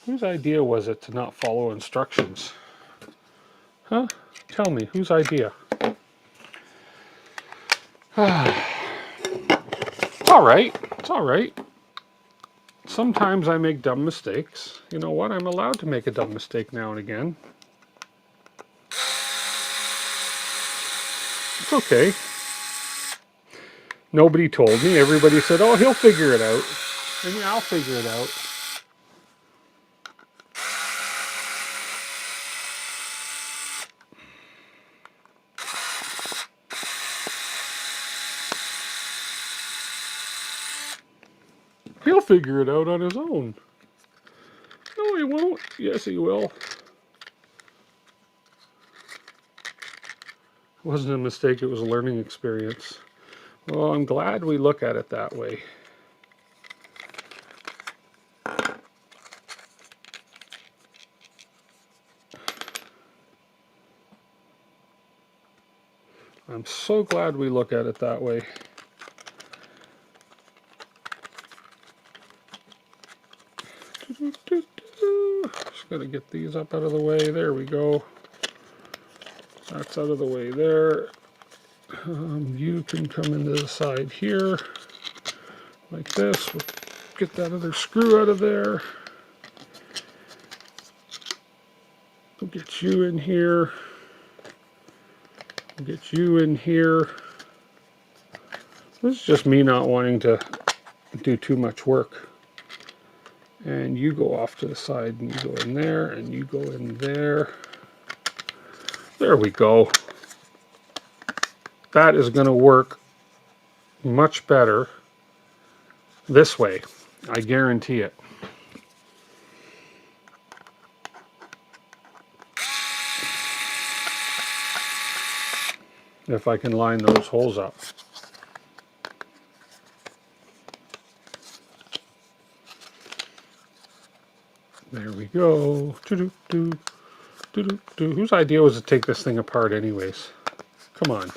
Whose idea was it to not follow instructions? Huh? Tell me, whose idea? It's all right. It's all right. Sometimes I make dumb mistakes. You know what? I'm allowed to make a dumb mistake now and again. It's okay. Nobody told me. Everybody said, oh, he'll figure it out. And yeah, I'll figure it out. He'll figure it out on his own. No, he won't. Yes, he will. It wasn't a mistake. It was a learning experience. Well, I'm glad we look at it that way. I'm so glad we look at it that way. Just got to get these up out of the way. There we go. That's out of the way there. You can come into the side here like this. We'll get that other screw out of there. We'll get you in here. We'll get you in here. This is just me not wanting to do too much work. And you go off to the side and you go in there and you go in there. There we go. That is going to work much better this way. I guarantee it. If I can line those holes up. There we go. Doo-doo-doo. Doo-doo-doo. Whose idea was to take this thing apart anyways? Come on.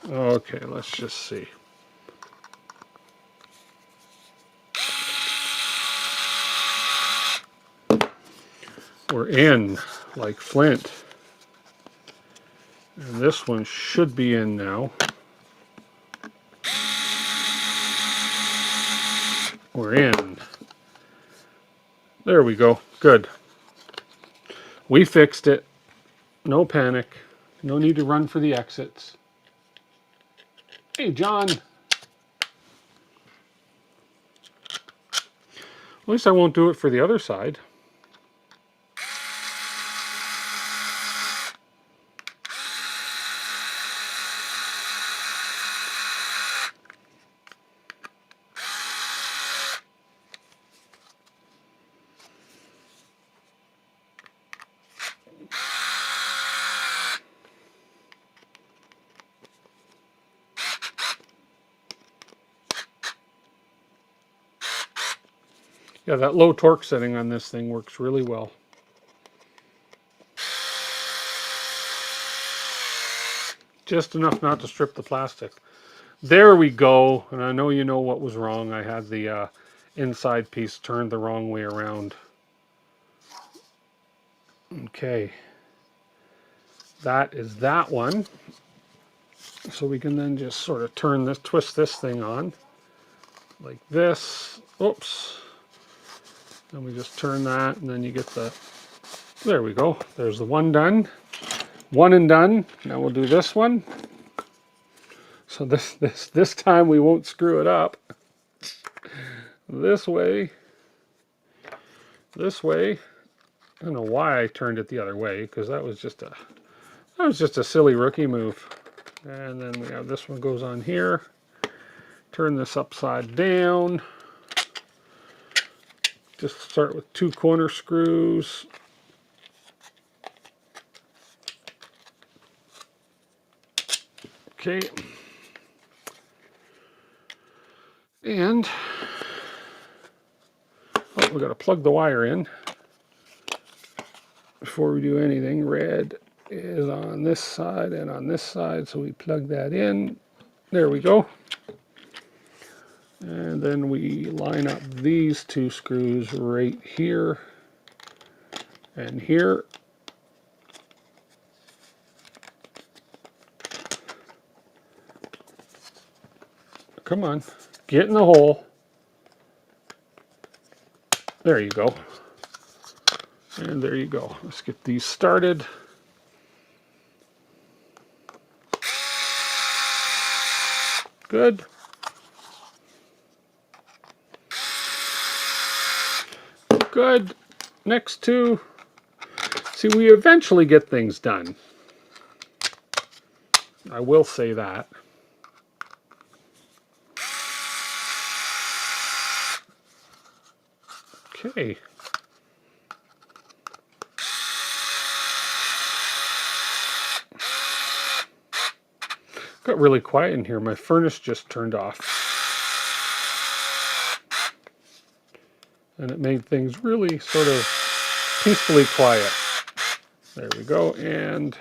Okay, let's just see. We're in like flint. And this one should be in now. We're in. There we go. Good. We fixed it. No panic. No need to run for the exits. Hey, John. At least I won't do it for the other side. Yeah, that low torque setting on this thing works really well. Just enough not to strip the plastic. There we go. And I know you know what was wrong. I had the inside piece turned the wrong way around. Okay. That is that one. So we can then just sort of turn this, twist this thing on like this. Oops. Then we just turn that, and then you get the, there we go. There's the one done. One and done. Now we'll do this one. So this time we won't screw it up. This way. This way. I don't know why I turned it the other way, because that was just a silly rookie move. And then we have this one goes on here. Turn this upside down. Just start with 2 corner screws. Okay. And oh, we got to plug the wire in before we do anything. Red is on this side and on this side, so we plug that in. There we go. And then we line up these 2 screws right here and here. Come on, get in the hole. There you go. And there you go. Let's get these started. Good. Good. Next 2. See, we eventually get things done. I will say that. Okay. Got really quiet in here. My furnace just turned off. And it made things really sort of peacefully quiet. There we go. And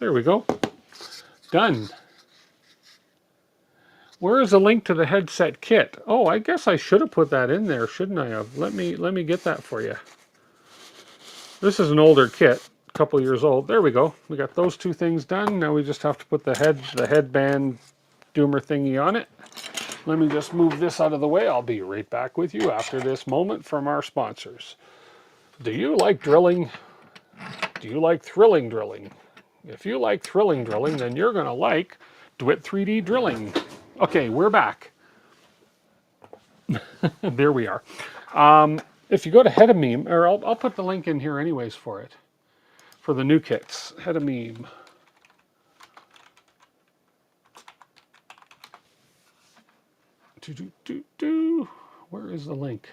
there we go. Done. Where is the link to the headset kit? Oh, I guess I should have put that in there, shouldn't I have? Let me get that for you. This is an older kit, a couple years old. There we go. We got those 2 things done. Now we just have to put the headband doomer thingy on it. Let me just move this out of the way. I'll be right back with you after this moment from our sponsors. Do you like drilling? Do you like thrilling drilling? If you like thrilling drilling, then you're going to like DWIT 3D drilling. Okay, we're back. There we are. If you go to Hedameme, or I'll put the link in here anyways for it, for the new kits. Hedameme. Where is the link?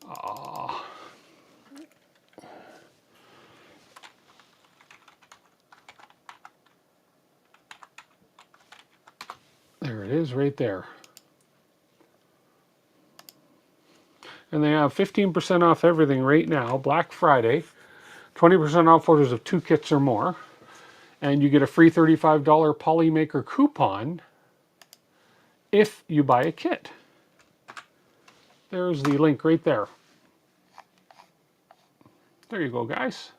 Ah. There it is right there. And they have 15% off everything right now, Black Friday, 20% off orders of 2 kits or more, and you get a free $35 Polymaker coupon if you buy a kit. There's the link right there. There you go, guys.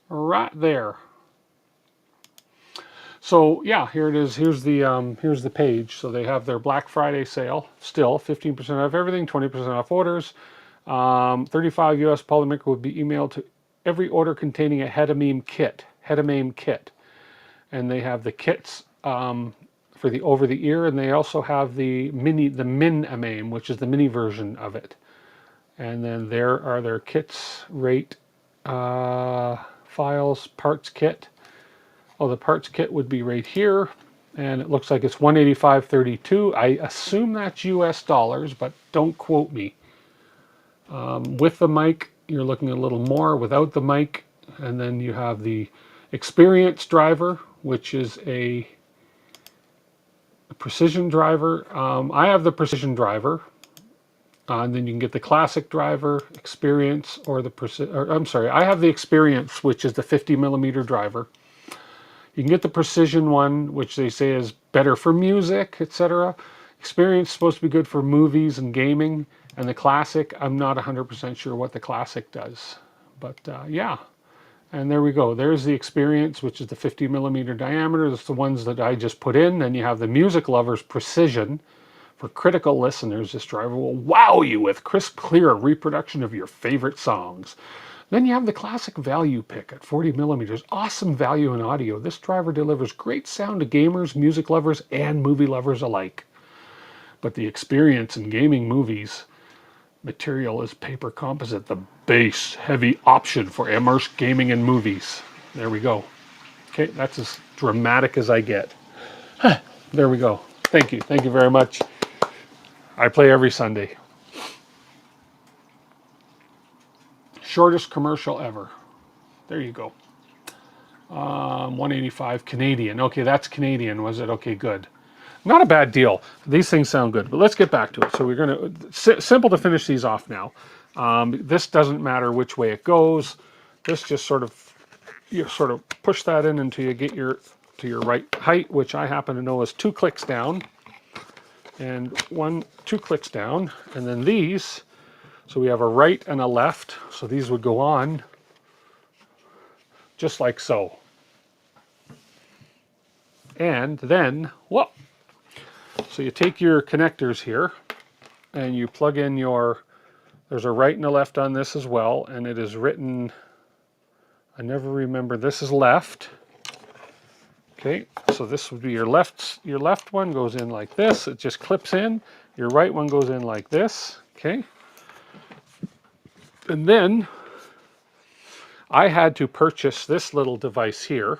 Right there. So yeah, here it is. Here's the page. So they have their Black Friday sale. Still 15% off everything, 20% off orders. 35 US Polymaker would be emailed to every order containing a Hedameme kit. Hedameme kit, and they have the kits for the over the ear, and they also have the Min-A-Mame, which is the mini version of it. And then there are their kits, rate, files, parts kit. Oh, the parts kit would be right here, and it looks like it's $185.32. I assume that's US dollars, but don't quote me. With the mic, you're looking a little more. Without the mic, and then you have the experience driver, which is a precision driver. I have the precision driver. And then you can get the classic driver, experience, or I'm sorry, I have the experience, which is the 50mm driver. You can get the precision one, which they say is better for music, etc. Experience is supposed to be good for movies and gaming. And the classic, I'm not 100% sure what the classic does. But yeah, and there we go. There's the experience, which is the 50mm diameter. That's the ones that I just put in. Then you have the music lovers precision. For critical listeners, this driver will wow you with crisp, clear reproduction of your favorite songs. Then you have the classic value pick at 40mm. Awesome value in audio. This driver delivers great sound to gamers, music lovers, and movie lovers alike. But the experience in gaming movies material is paper composite, the base heavy option for immersed gaming in movies. There we go. Okay, that's as dramatic as I get. There we go. Thank you. Thank you very much. I play every Sunday. Shortest commercial ever. There you go. 185 Canadian. Okay, that's Canadian, was it? Okay, good. Not a bad deal. These things sound good, but let's get back to it. So we're going to, simple to finish these off now. This doesn't matter which way it goes. This just sort of, you sort of push that in until you get to your right height, which I happen to know is 2 clicks down. And 2 clicks down. And then these, so we have a right and a left. So these would go on just like so. And then, whoa. So you take your connectors here and you plug in there's a right and a left on this as well. And it is written, I never remember, this is left. Okay, so this would be your left one goes in like this. It just clips in. Your right one goes in like this. Okay. And then I had to purchase this little device here,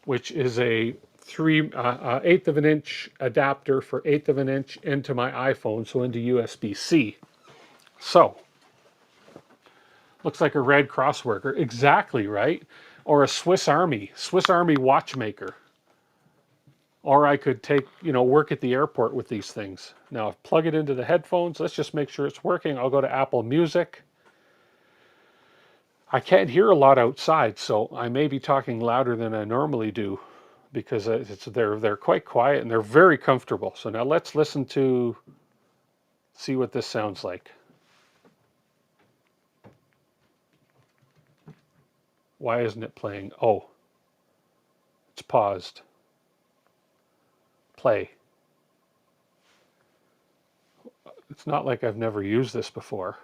which is a 1/8 of an inch adapter for 1/8 of an inch into my iPhone, so into USB-C. So, looks like a Red Cross worker. Exactly, right? Or a Swiss Army watchmaker. Or I could take, work at the airport with these things. Now, plug it into the headphones. Let's just make sure it's working. I'll go to Apple Music. I can't hear a lot outside, so I may be talking louder than I normally do because they're quite quiet and they're very comfortable. So now let's listen to, see what this sounds like. Why isn't it playing? Oh, it's paused. Play. It's not like I've never used this before.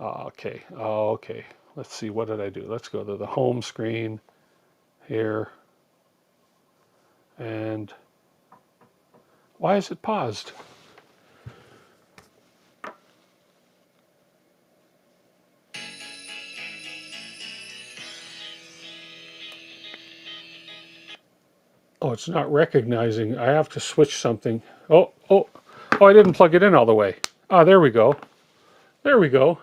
Okay. Oh, okay. Let's see. What did I do? Let's go to the home screen here. And why is it paused? Oh, it's not recognizing. I have to switch something. Oh, I didn't plug it in all the way. Ah, there we go. There we go.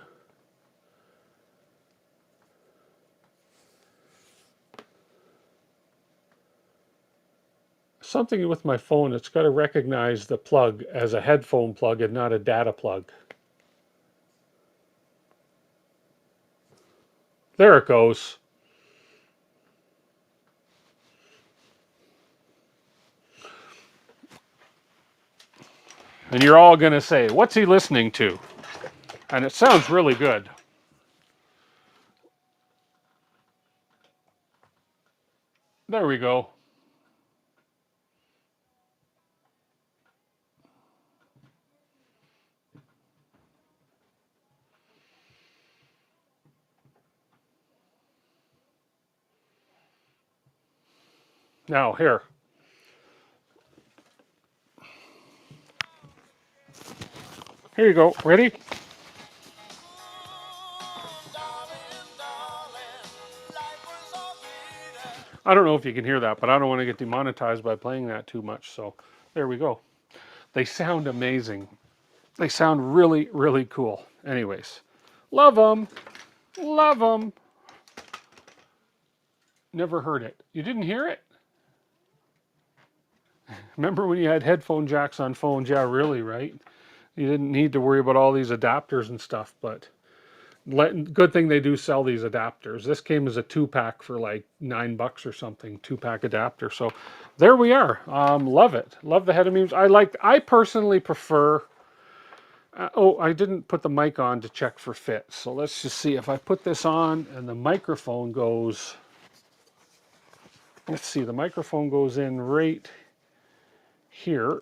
Something with my phone, it's got to recognize the plug as a headphone plug and not a data plug. There it goes. And you're all going to say, what's he listening to? And it sounds really good. There we go. Now, here. Here you go. Ready? I don't know if you can hear that, but I don't want to get demonetized by playing that too much. So there we go. They sound amazing. They sound really, really cool. Anyways, love them. Love them. Never heard it. You didn't hear it? Remember when you had headphone jacks on phones? Yeah, really, right? You didn't need to worry about all these adapters and stuff, but good thing they do sell these adapters. This came as a 2-pack for like $9 or something, 2-pack adapter. So there we are. Love it. Love the head of memes. I personally prefer, oh, I didn't put the mic on to check for fit. So let's just see if I put this on and the microphone goes, let's see, the microphone goes in right here.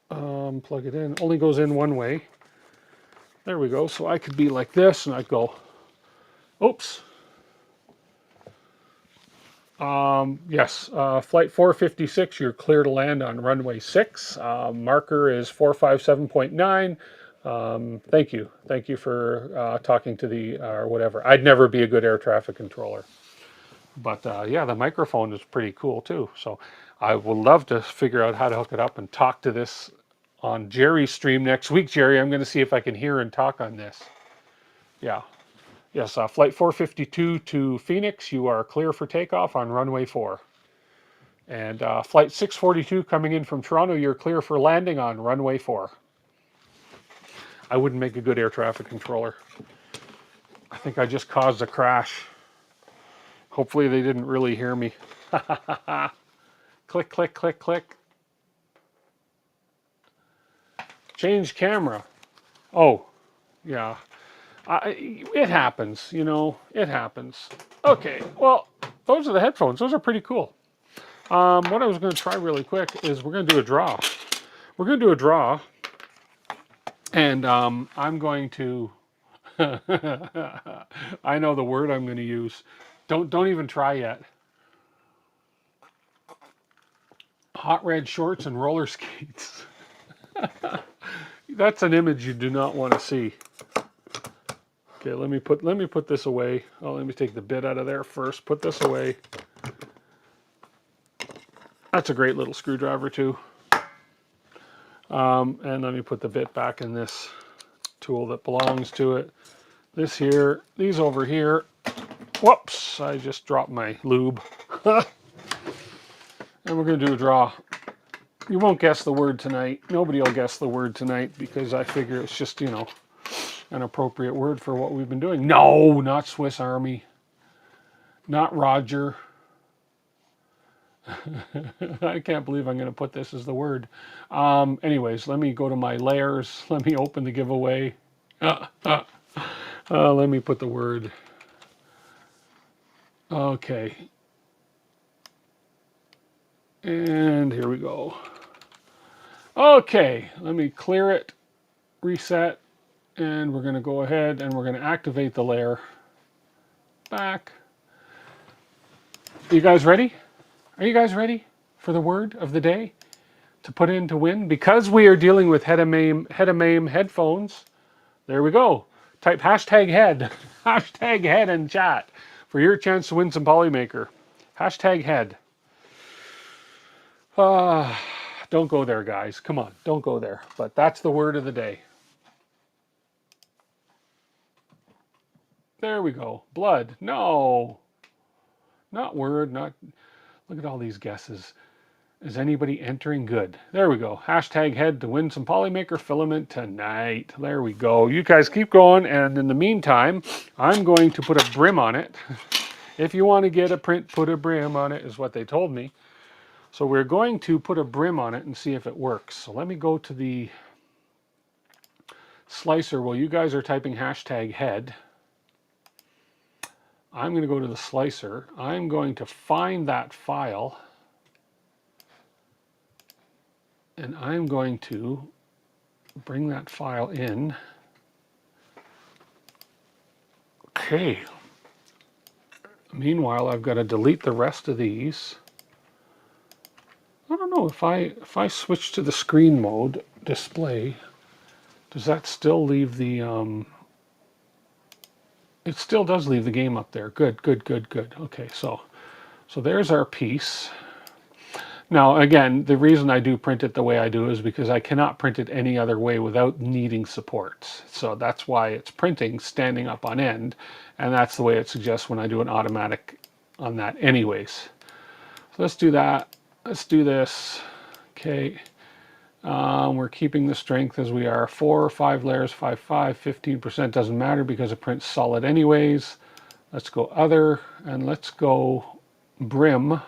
Plug it in, only goes in one way. There we go. So I could be like this and I'd go, oops. Yes, flight 456, you're clear to land on runway 6. Marker is 457.9. Thank you. Thank you for talking to the, or whatever. I'd never be a good air traffic controller. But yeah, the microphone is pretty cool too. So I would love to figure out how to hook it up and talk to this on Jerry's stream next week. Jerry, I'm going to see if I can hear and talk on this. Yeah. Yes, flight 452 to Phoenix, you are clear for takeoff on runway 4. And flight 642 coming in from Toronto, you're clear for landing on runway 4. I wouldn't make a good air traffic controller. I think I just caused a crash. Hopefully they didn't really hear me. Click, click, click, click. Change camera. Oh, yeah. It happens, you know, it happens. Okay, well, those are the headphones. Those are pretty cool. What I was going to try really quick is we're going to do a draw. We're going to do a draw, and I'm going to, I know the word I'm going to use. Don't even try yet. Hot red shorts and roller skates. That's an image you do not want to see. Okay, let me put this away. Oh, let me take the bit out of there first. Put this away. That's a great little screwdriver too. And let me put the bit back in this tool that belongs to it. This here, these over here. Whoops, I just dropped my lube. And we're going to do a draw. You won't guess the word tonight. Nobody will guess the word tonight because I figure it's just, you know, an appropriate word for what we've been doing. No, not Swiss Army. Not Roger. I can't believe I'm going to put this as the word. Anyways, let me go to my layers. Let me open the giveaway. Let me put the word. Okay. And here we go. Okay, let me clear it, reset, and we're going to go ahead and we're going to activate the layer. Back. Are you guys ready? Are you guys ready for the word of the day to put in to win? Because we are dealing with head of MAME headphones, there we go. Type hashtag head, hashtag head in chat for your chance to win some Polymaker. Hashtag head. Don't go there, guys. Come on, don't go there. But that's the word of the day. There we go. Blood. No. Not word, not... Look at all these guesses. Is anybody entering? Good. There we go. Hashtag head to win some Polymaker Filament tonight. There we go. You guys keep going, and in the meantime, I'm going to put a brim on it. If you want to get a print, put a brim on it, is what they told me. So we're going to put a brim on it and see if it works. So let me go to the slicer. Well, you guys are typing hashtag head. I'm going to go to the slicer. I'm going to find that file. And I'm going to bring that file in. Okay. Meanwhile, I've got to delete the rest of these. I don't know if I switch to the screen mode display, does that still leave the it still does leave the game up there. Good, good, good, good. Okay, so there's our piece. Now, again, the reason I do print it the way I do is because I cannot print it any other way without needing supports. So that's why it's printing standing up on end, and that's the way it suggests when I do an automatic on that anyways. So let's do that. Let's do this. Okay. We're keeping the strength as we are. 4 or 5 layers, 5, 15% doesn't matter because the print's solid anyways. Let's go other, and let's go brim,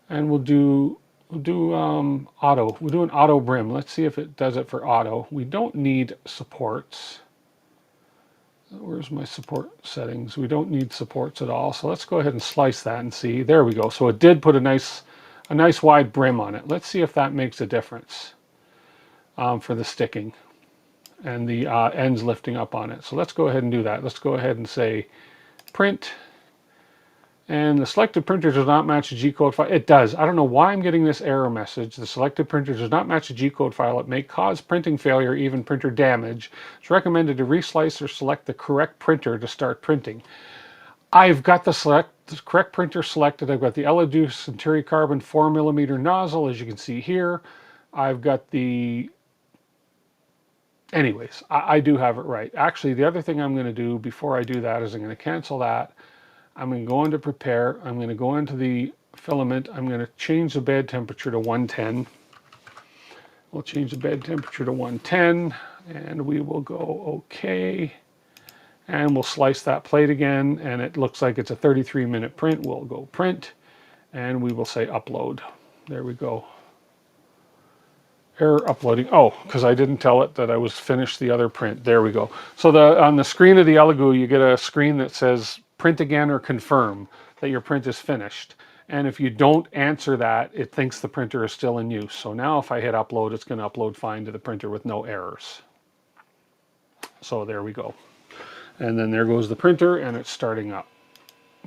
and we'll do auto. We'll do an auto brim. Let's see if it does it for auto. We don't need supports. Where's my support settings? We don't need supports at all. So let's go ahead and slice that and see. There we go. So it did put a nice wide brim on it. Let's see if that makes a difference for the sticking and the ends lifting up on it. So let's go ahead and do that. Let's go ahead and say print. And the selected printer does not match the G-code file. It does. I don't know why I'm getting this error message. The selected printer does not match the G-code file. It may cause printing failure, even printer damage. It's recommended to reslice or select the correct printer to start printing. I've got the correct printer selected. I've got the Elegoo Centuri Carbon 4mm nozzle, as you can see here. I've got the... Anyways, I do have it right. Actually, the other thing I'm going to do before I do that is I'm going to cancel that. I'm going to go into prepare. I'm going to go into the filament. I'm going to change the bed temperature to 110. We'll change the bed temperature to 110, and we will go OK. And we'll slice that plate again, and it looks like it's a 33-minute print. We'll go print, and we will say upload. There we go. Error uploading. Oh, because I didn't tell it that I was finished the other print. There we go. So on the screen of the Elegoo, you get a screen that says print again or confirm that your print is finished. And if you don't answer that, it thinks the printer is still in use. So now if I hit upload, it's going to upload fine to the printer with no errors. So there we go. And then there goes the printer, and it's starting up.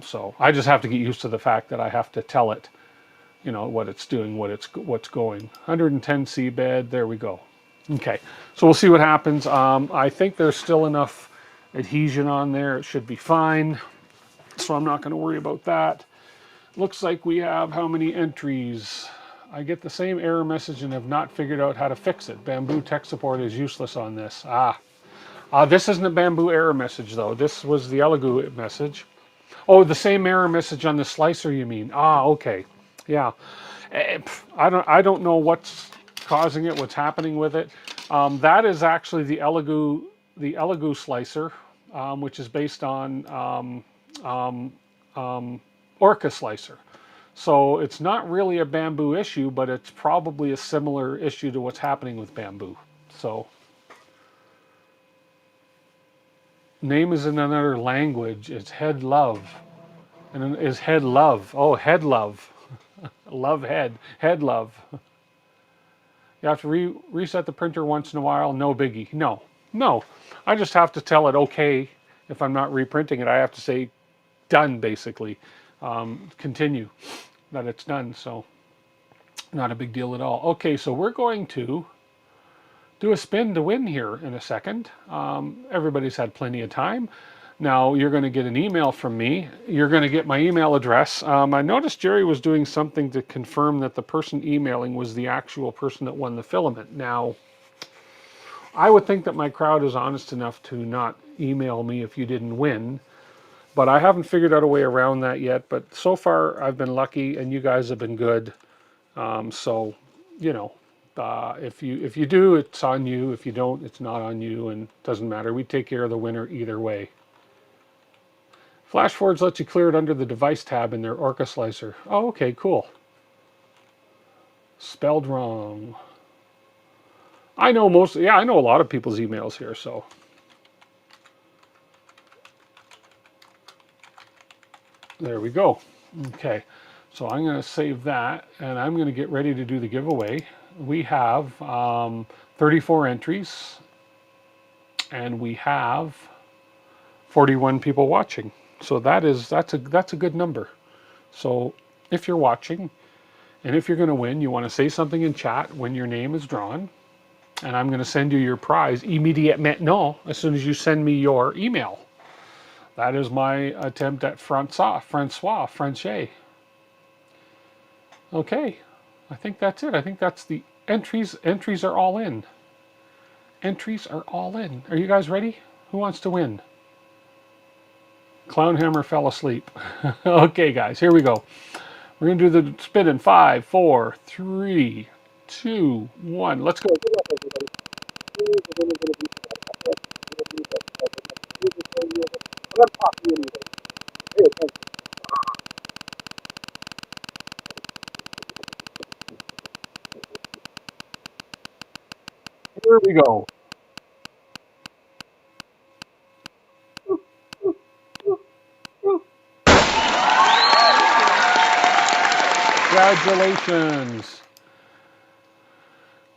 So I just have to get used to the fact that I have to tell it, you know, what it's doing, what's going. 110 C bed, there we go. Okay, so we'll see what happens. I think there's still enough adhesion on there. It should be fine. So I'm not going to worry about that. Looks like we have how many entries? I get the same error message and have not figured out how to fix it. Bamboo tech support is useless on this. This isn't a Bamboo error message though. This was the Elegoo message. Oh, the same error message on the slicer, you mean? Okay. Yeah. I don't know what's causing it, what's happening with it. That is actually the Elegoo slicer, which is based on Orca slicer. So it's not really a Bamboo issue, but it's probably a similar issue to what's happening with Bamboo. So name is in another language. It's head love. And is head love. Oh, head love. Love head. Head love. You have to reset the printer once in a while. No biggie. No. I just have to tell it okay. If I'm not reprinting it, I have to say done, basically. Continue that it's done. So not a big deal at all. Okay, so we're going to do a spin to win here in a second. Everybody's had plenty of time. Now you're going to get an email from me. You're going to get my email address. I noticed Jerry was doing something to confirm that the person emailing was the actual person that won the filament. Now, I would think that my crowd is honest enough to not email me if you didn't win, but I haven't figured out a way around that yet. But so far, I've been lucky, and you guys have been good. So, you know, if you do, it's on you. If you don't, it's not on you, and it doesn't matter. We take care of the winner either way. FlashForge lets you clear it under the device tab in their Orca slicer. Oh, okay, cool. Spelled wrong. I know I know a lot of people's emails here, so. There we go. Okay, so I'm going to save that, and I'm going to get ready to do the giveaway. We have 34 entries, and we have 41 people watching. So that's a good number. So if you're watching, and if you're going to win, you want to say something in chat when your name is drawn, and I'm going to send you your prize immédiatement as soon as you send me your email. That is my attempt at Francois. Okay, I think that's it. I think that's the entries. Entries are all in. Entries are all in. Are you guys ready? Who wants to win? Clownhammer fell asleep. Okay, guys, here we go. We're going to do the spin in 5, 4, 3, 2, 1. Let's go. Here we go. Congratulations.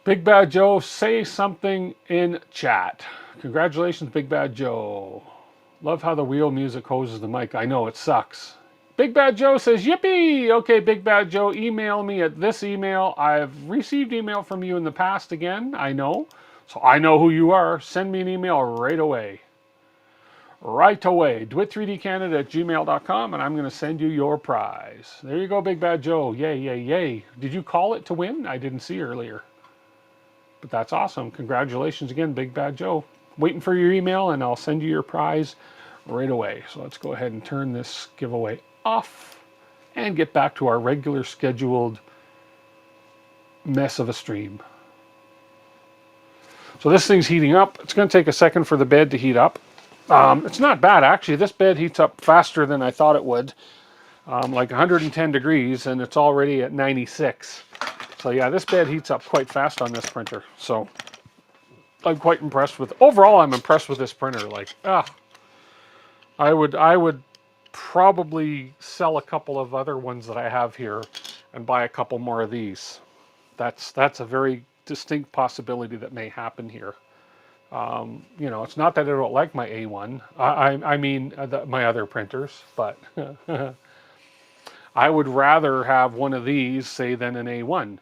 Big Bad Joe, say something in chat. Congratulations, Big Bad Joe. Love how the wheel music hoses the mic. I know, it sucks. Big Bad Joe says, yippee! Okay, Big Bad Joe, email me at this email. I've received email from you in the past again, I know. So I know who you are. Send me an email right away. Right away. DWIT3DCanada at gmail.com, and I'm going to send you your prize. There you go, Big Bad Joe. Yay, yay, yay. Did you call it to win? I didn't see earlier. But that's awesome. Congratulations again, Big Bad Joe. Waiting for your email, and I'll send you your prize right away. So let's go ahead and turn this giveaway off and get back to our regular scheduled mess of a stream. So this thing's heating up. It's going to take a second for the bed to heat up. It's not bad, actually. This bed heats up faster than I thought it would. Like 110 degrees, and it's already at 96. So yeah, this bed heats up quite fast on this printer. So I'm quite impressed with. Overall, I'm impressed with this printer. Like, I would probably sell a couple of other ones that I have here and buy a couple more of these. That's a very distinct possibility that may happen here. You know, it's not that I don't like my A1. I mean my other printers, but I would rather have one of these, say, than an A1.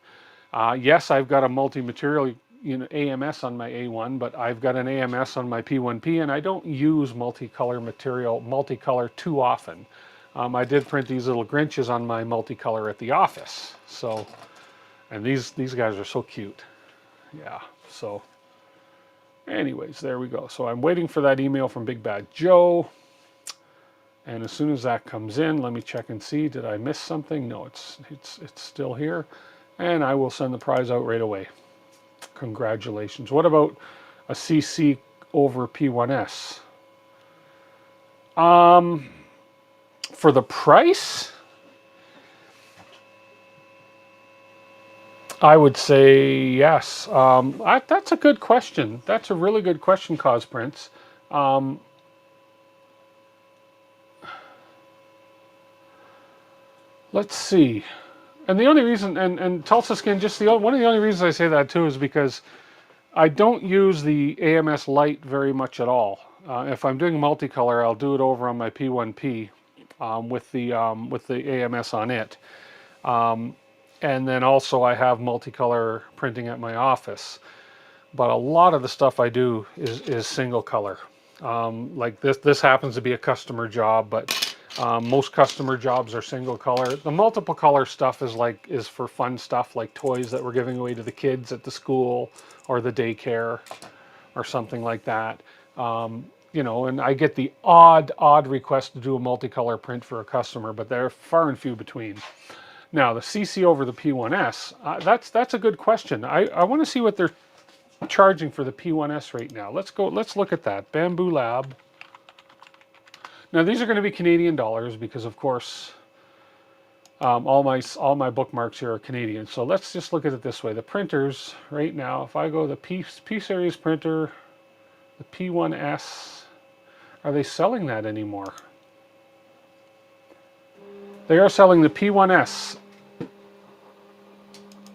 Yes, I've got a multi-material, you know, AMS on my A1, but I've got an AMS on my P1P, and I don't use multicolor too often. I did print these little Grinches on my multicolor at the office. So, and these guys are so cute. Yeah, so anyways, there we go. So I'm waiting for that email from Big Bad Joe. And as soon as that comes in, let me check and see, did I miss something? No, it's still here. And I will send the prize out right away. Congratulations. What about a CC over P1S? For the price, I would say yes. That's a good question. That's a really good question, Cosprince. Let's see. And the only reason, and Tulsa Skin, one of the only reasons I say that too is because I don't use the AMS Lite very much at all. If I'm doing multicolor, I'll do it over on my P1P with the AMS on it. And then also I have multicolor printing at my office. But a lot of the stuff I do is single color. Like this happens to be a customer job, but most customer jobs are single color. The multiple color stuff is for fun stuff like toys that we're giving away to the kids at the school or the daycare or something like that. You know, and I get the odd request to do a multicolor print for a customer, but they're far and few between. Now the CC over the P1S, that's a good question. I want to see what they're charging for the P1S right now. Let's look at that. Bamboo Lab. Now these are going to be Canadian dollars because, of course, all my bookmarks here are Canadian. So let's just look at it this way. The printers right now, if I go the P series printer, the P1S, are they selling that anymore? They are selling the P1S.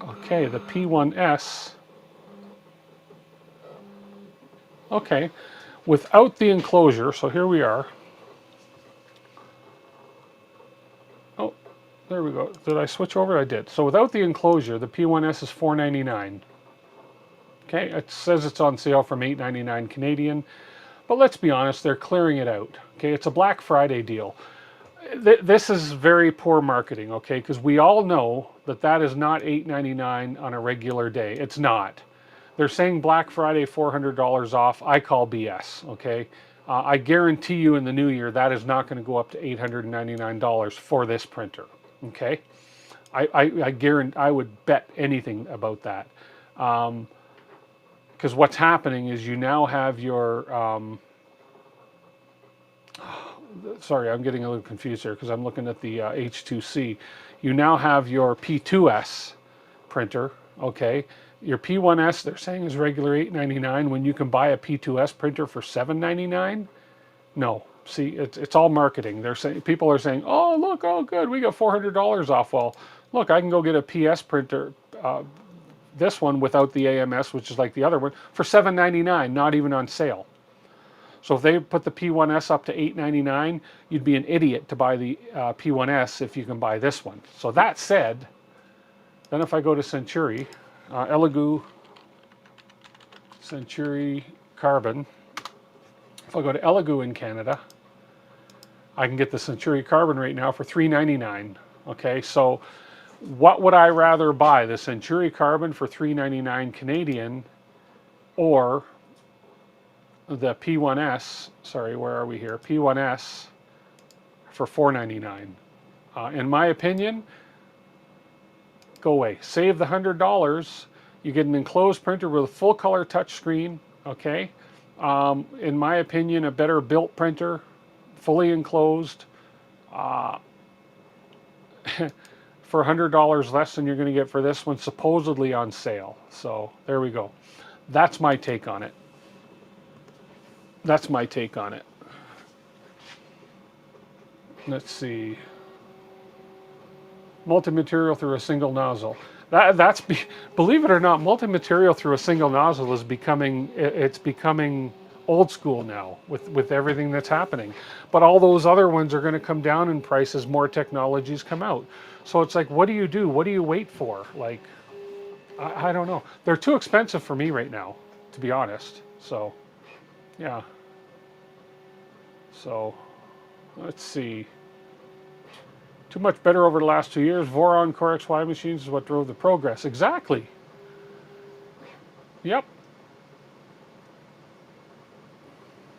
Okay, the P1S. Okay, without the enclosure. So here we are. Oh, there we go. Did I switch over? I did. So without the enclosure, the P1S is $4.99. Okay, it says it's on sale from $8.99 Canadian, but let's be honest, they're clearing it out. Okay, it's a Black Friday deal. This is very poor marketing, okay, because we all know that is not $8.99 on a regular day. It's not. They're saying Black Friday $400 off. I call BS, okay? I guarantee you in the new year that is not going to go up to $899 for this printer. Okay, I guarantee, I would bet anything about that. Because what's happening is you now have your sorry, I'm getting a little confused here because I'm looking at the H2C. You now have your P2S printer, okay? Your P1S, they're saying is regular $899 when you can buy a P2S printer for $799. No, see, it's all marketing. They're saying, people are saying, oh look, oh good, we got $400 off. Well, look, I can go get a PS printer, this one without the AMS, which is like the other one, for $799, not even on sale. So if they put the P1S up to $899, you'd be an idiot to buy the P1S if you can buy this one. So that said, then if I go to Century, Elegoo Century Carbon, if I go to Elegoo in Canada, I can get the Century Carbon right now for $399. Okay, so what would I rather buy? The Century Carbon for $399 Canadian, or the P1S, sorry, where are we here? P1S for $499. In my opinion, go away. Save the $100. You get an enclosed printer with a full color touchscreen, okay? In my opinion, a better built printer, fully enclosed, for $100 less than you're going to get for this one, supposedly on sale. So there we go. That's my take on it. That's my take on it. Let's see. Multi-material through a single nozzle. Believe it or not, multi-material through a single nozzle is becoming old school now with everything that's happening. But all those other ones are going to come down in price as more technologies come out. So it's like, what do you do? What do you wait for? Like, I don't know. They're too expensive for me right now, to be honest. So, yeah. So, let's see. Too much better over the last 2 years. Voron Core XY machines is what drove the progress. Exactly. Yep.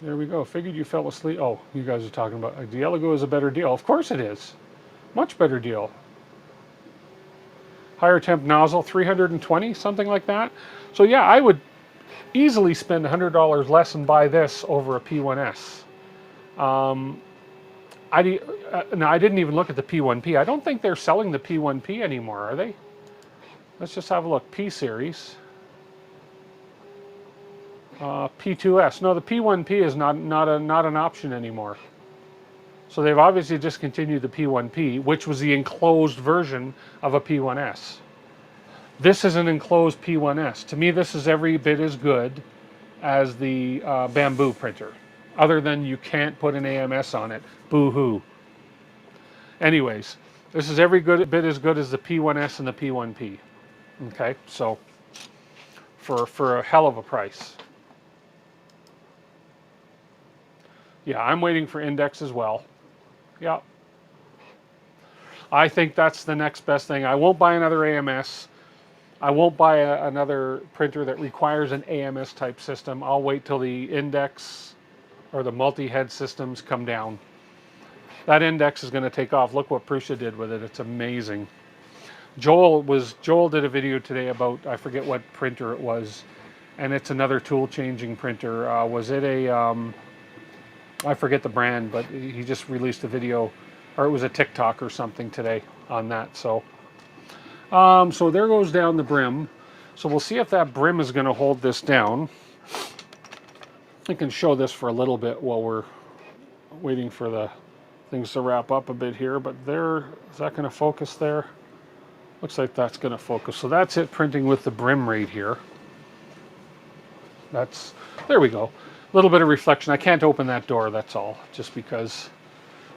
There we go. Figured you fell asleep. Oh, you guys are talking about the Elegoo is a better deal. Of course it is. Much better deal. Higher temp nozzle, 320, something like that. So yeah, I would easily spend $100 less and buy this over a P1S. Now, I didn't even look at the P1P. I don't think they're selling the P1P anymore, are they? Let's just have a look. P series. P2S. No, the P1P is not an option anymore. So they've obviously discontinued the P1P, which was the enclosed version of a P1S. This is an enclosed P1S. To me, this is every bit as good as the Bamboo printer. Other than you can't put an AMS on it. Boo-hoo. Anyways, this is every bit as good as the P1S and the P1P. Okay, so for a hell of a price. Yeah, I'm waiting for Index as well. Yeah. I think that's the next best thing. I won't buy another AMS. I won't buy another printer that requires an AMS type system. I'll wait till the Index or the multi-head systems come down. That Index is going to take off. Look what Prusa did with it. It's amazing. Joel did a video today about, I forget what printer it was, and it's another tool changing printer. Was it a I forget the brand, but he just released a video, or it was a TikTok or something today on that. So so there goes down the brim. So we'll see if that brim is going to hold this down. I can show this for a little bit while we're waiting for the things to wrap up a bit here, but there, is that going to focus there? Looks like that's going to focus. So that's it printing with the brim right here. There we go. A little bit of reflection. I can't open that door, that's all, just because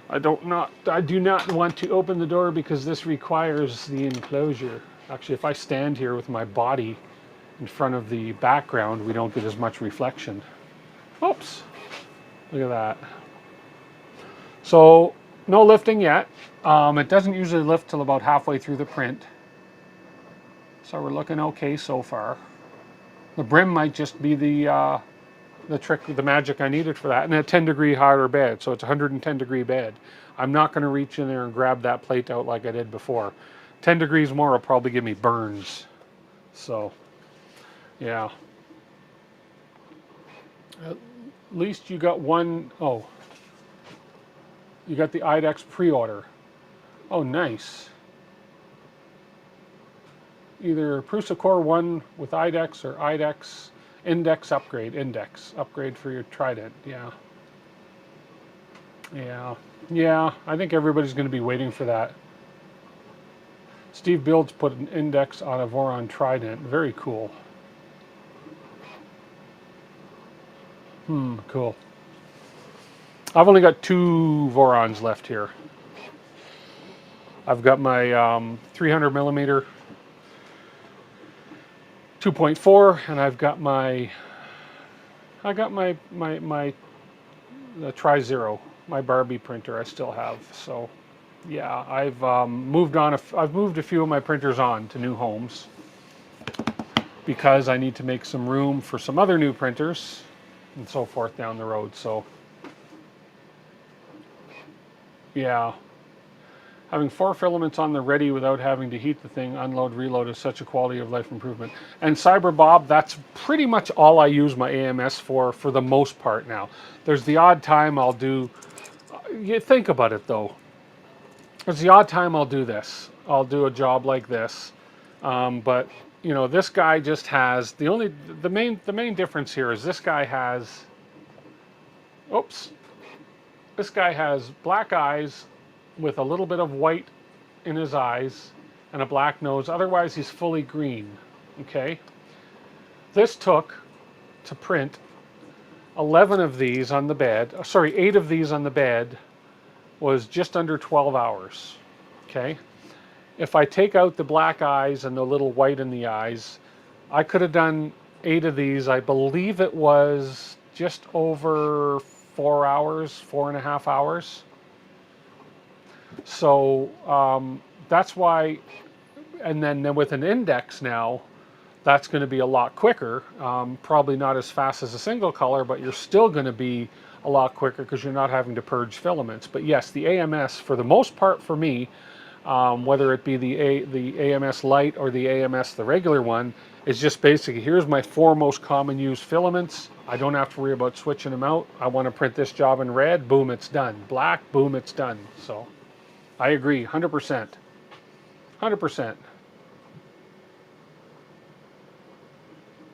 I do not want to open the door because this requires the enclosure. Actually, if I stand here with my body in front of the background, we don't get as much reflection. Oops, look at that. So no lifting yet. It doesn't usually lift till about halfway through the print. So we're looking okay so far. The brim might just be the the magic I needed for that. And a 10-degree hotter bed, so it's a 110-degree bed. I'm not going to reach in there and grab that plate out like I did before. 10 degrees more will probably give me burns. So, yeah. At least you got one, oh, you got the IDEX pre-order. Oh, nice. Either Prusa Core 1 with IDEX or IDEX Index upgrade for your Trident. Yeah. Yeah. Yeah, I think everybody's going to be waiting for that. Steve Builds put an Index on a Voron Trident. Very cool. Cool. I've only got 2 Vorons left here. I've got my 300 millimeter 2.4, and I've got my the Tri-Zero, my Barbie printer I still have. So yeah, I've moved a few of my printers on to new homes because I need to make some room for some other new printers and so forth down the road. So yeah, having 4 filaments on the ready without having to heat the thing, unload, reload is such a quality of life improvement. And Cyber Bob, that's pretty much all I use my AMS for the most part now. There's the odd time I'll do, you think about it though, there's the odd time I'll do this. I'll do a job like this. But you know, this guy just has, the main difference here is this guy has, oops, this guy has black eyes with a little bit of white in his eyes and a black nose. Otherwise, he's fully green. Okay. This took to print 11 of these on the bed. Sorry, 8 of these on the bed was just under 12 hours. Okay. If I take out the black eyes and the little white in the eyes, I could have done 8 of these. I believe it was just over 4 hours, 4.5 hours. So that's why, and then with an Index now, that's going to be a lot quicker. Probably not as fast as a single color, but you're still going to be a lot quicker because you're not having to purge filaments. But yes, the AMS, for the most part for me, whether it be the AMS Lite or the AMS, the regular one, is just basically, here's my 4 most common used filaments. I don't have to worry about switching them out. I want to print this job in red, boom, it's done. Black, boom, it's done. So I agree, 100%. 100%.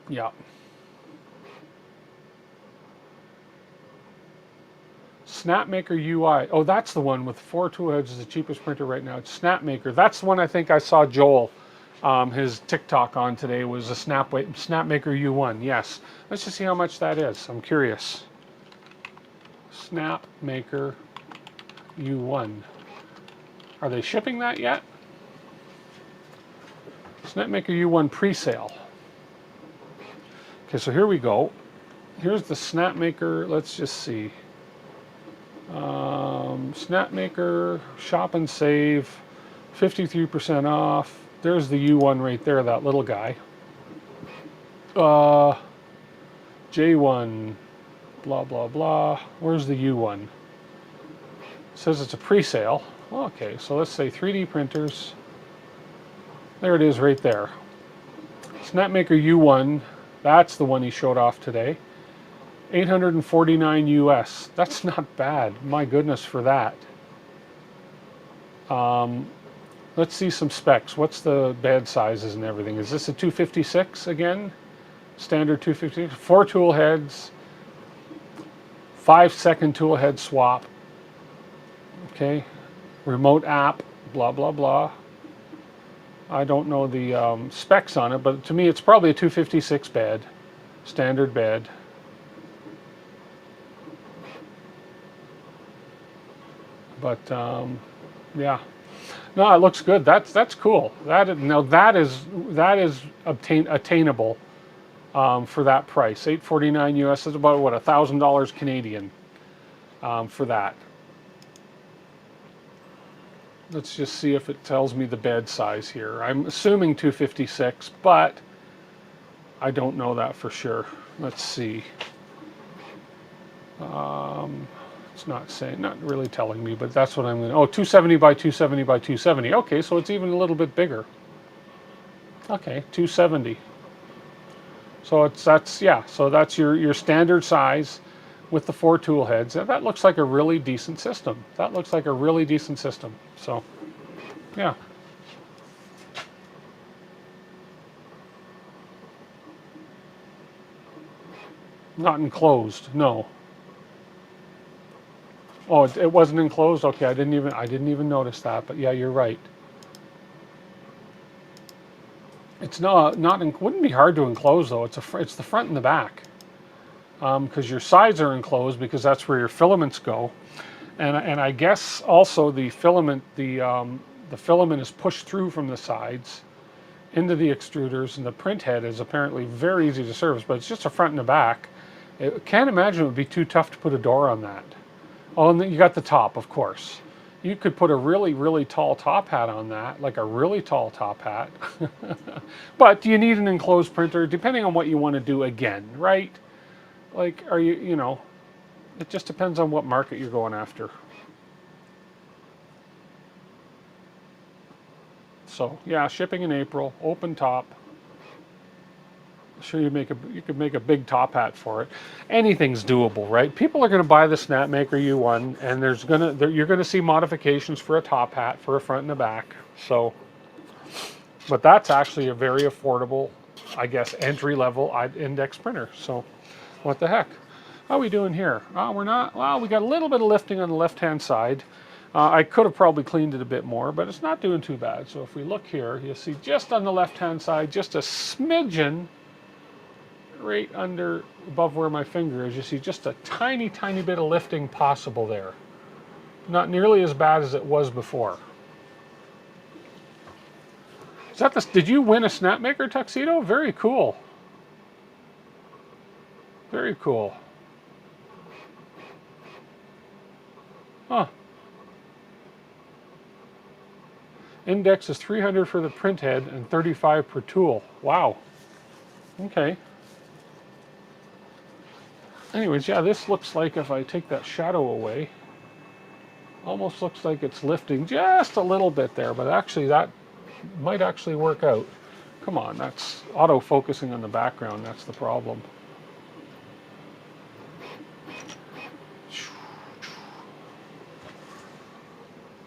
Yeah. Snapmaker UI. Oh, that's the one with 4 tool heads is the cheapest printer right now. It's Snapmaker. That's the one I think I saw Joel, his TikTok on today was a Snapmaker U1. Yes. Let's just see how much that is. I'm curious. Snapmaker U1. Are they shipping that yet? Snapmaker U1 pre-sale. Okay, so here we go. Here's the Snapmaker. Let's just see. Snapmaker shop and save, 53% off. There's the U1 right there, that little guy. J1, blah blah blah. Where's the U1? It says it's a pre-sale. Okay, so let's say 3D printers. There it is right there. Snapmaker U1, that's the one he showed off today. 849 US. That's not bad. My goodness for that. Let's see some specs. What's the bed sizes and everything? Is this a 256 again? Standard 256. 4 tool heads. 5-second tool head swap. Okay. Remote app. Blah, blah, blah. I don't know the specs on it, but to me it's probably a 256 bed. Standard bed. But yeah, no, it looks good. That's cool. That is attainable for that price. $849 US is about what, $1,000 Canadian for that. Let's just see if it tells me the bed size here. I'm assuming 256, but I don't know that for sure. Let's see. It's not saying, not really telling me, but that's what I'm going to, oh, 270 by 270 by 270. Okay, so it's even a little bit bigger. Okay, 270. So so that's your standard size with the 4 tool heads. That looks like a really decent system. That looks like a really decent system. So, yeah. Not enclosed, no. Oh, it wasn't enclosed. Okay, I didn't even notice that. But yeah, you're right. It's wouldn't be hard to enclose though. It's the front and the back, because your sides are enclosed because that's where your filaments go, and I guess also the filament is pushed through from the sides into the extruders, and the print head is apparently very easy to service, but it's just a front and a back. I can't imagine it would be too tough to put a door on that. Oh, and then you got the top, of course. You could put a really, really tall top hat on that, like a really tall top hat. But do you need an enclosed printer? Depending on what you want to do again, right? Like, it just depends on what market you're going after. So, yeah, shipping in April, open top. Sure, you could make a big top hat for it. Anything's doable, right? People are going to buy the Snapmaker U1, and you're going to see modifications for a top hat, for a front and a back. So, but that's actually a very affordable, I guess, entry-level index printer. So, what the heck? How are we doing here? We're not. Well, we got a little bit of lifting on the left-hand side. I could have probably cleaned it a bit more, but it's not doing too bad. So if we look here, you'll see just on the left-hand side, just a smidgen right above where my finger is, you see just a tiny, tiny bit of lifting possible there. Not nearly as bad as it was before. Is that did you win a Snapmaker tuxedo? Very cool. Very cool. Huh. Index is 300 for the print head and 35 per tool. Wow. Okay. Anyways, yeah, this looks like, if I take that shadow away, almost looks like it's lifting just a little bit there, but actually that might actually work out. Come on, that's auto-focusing on the background, that's the problem.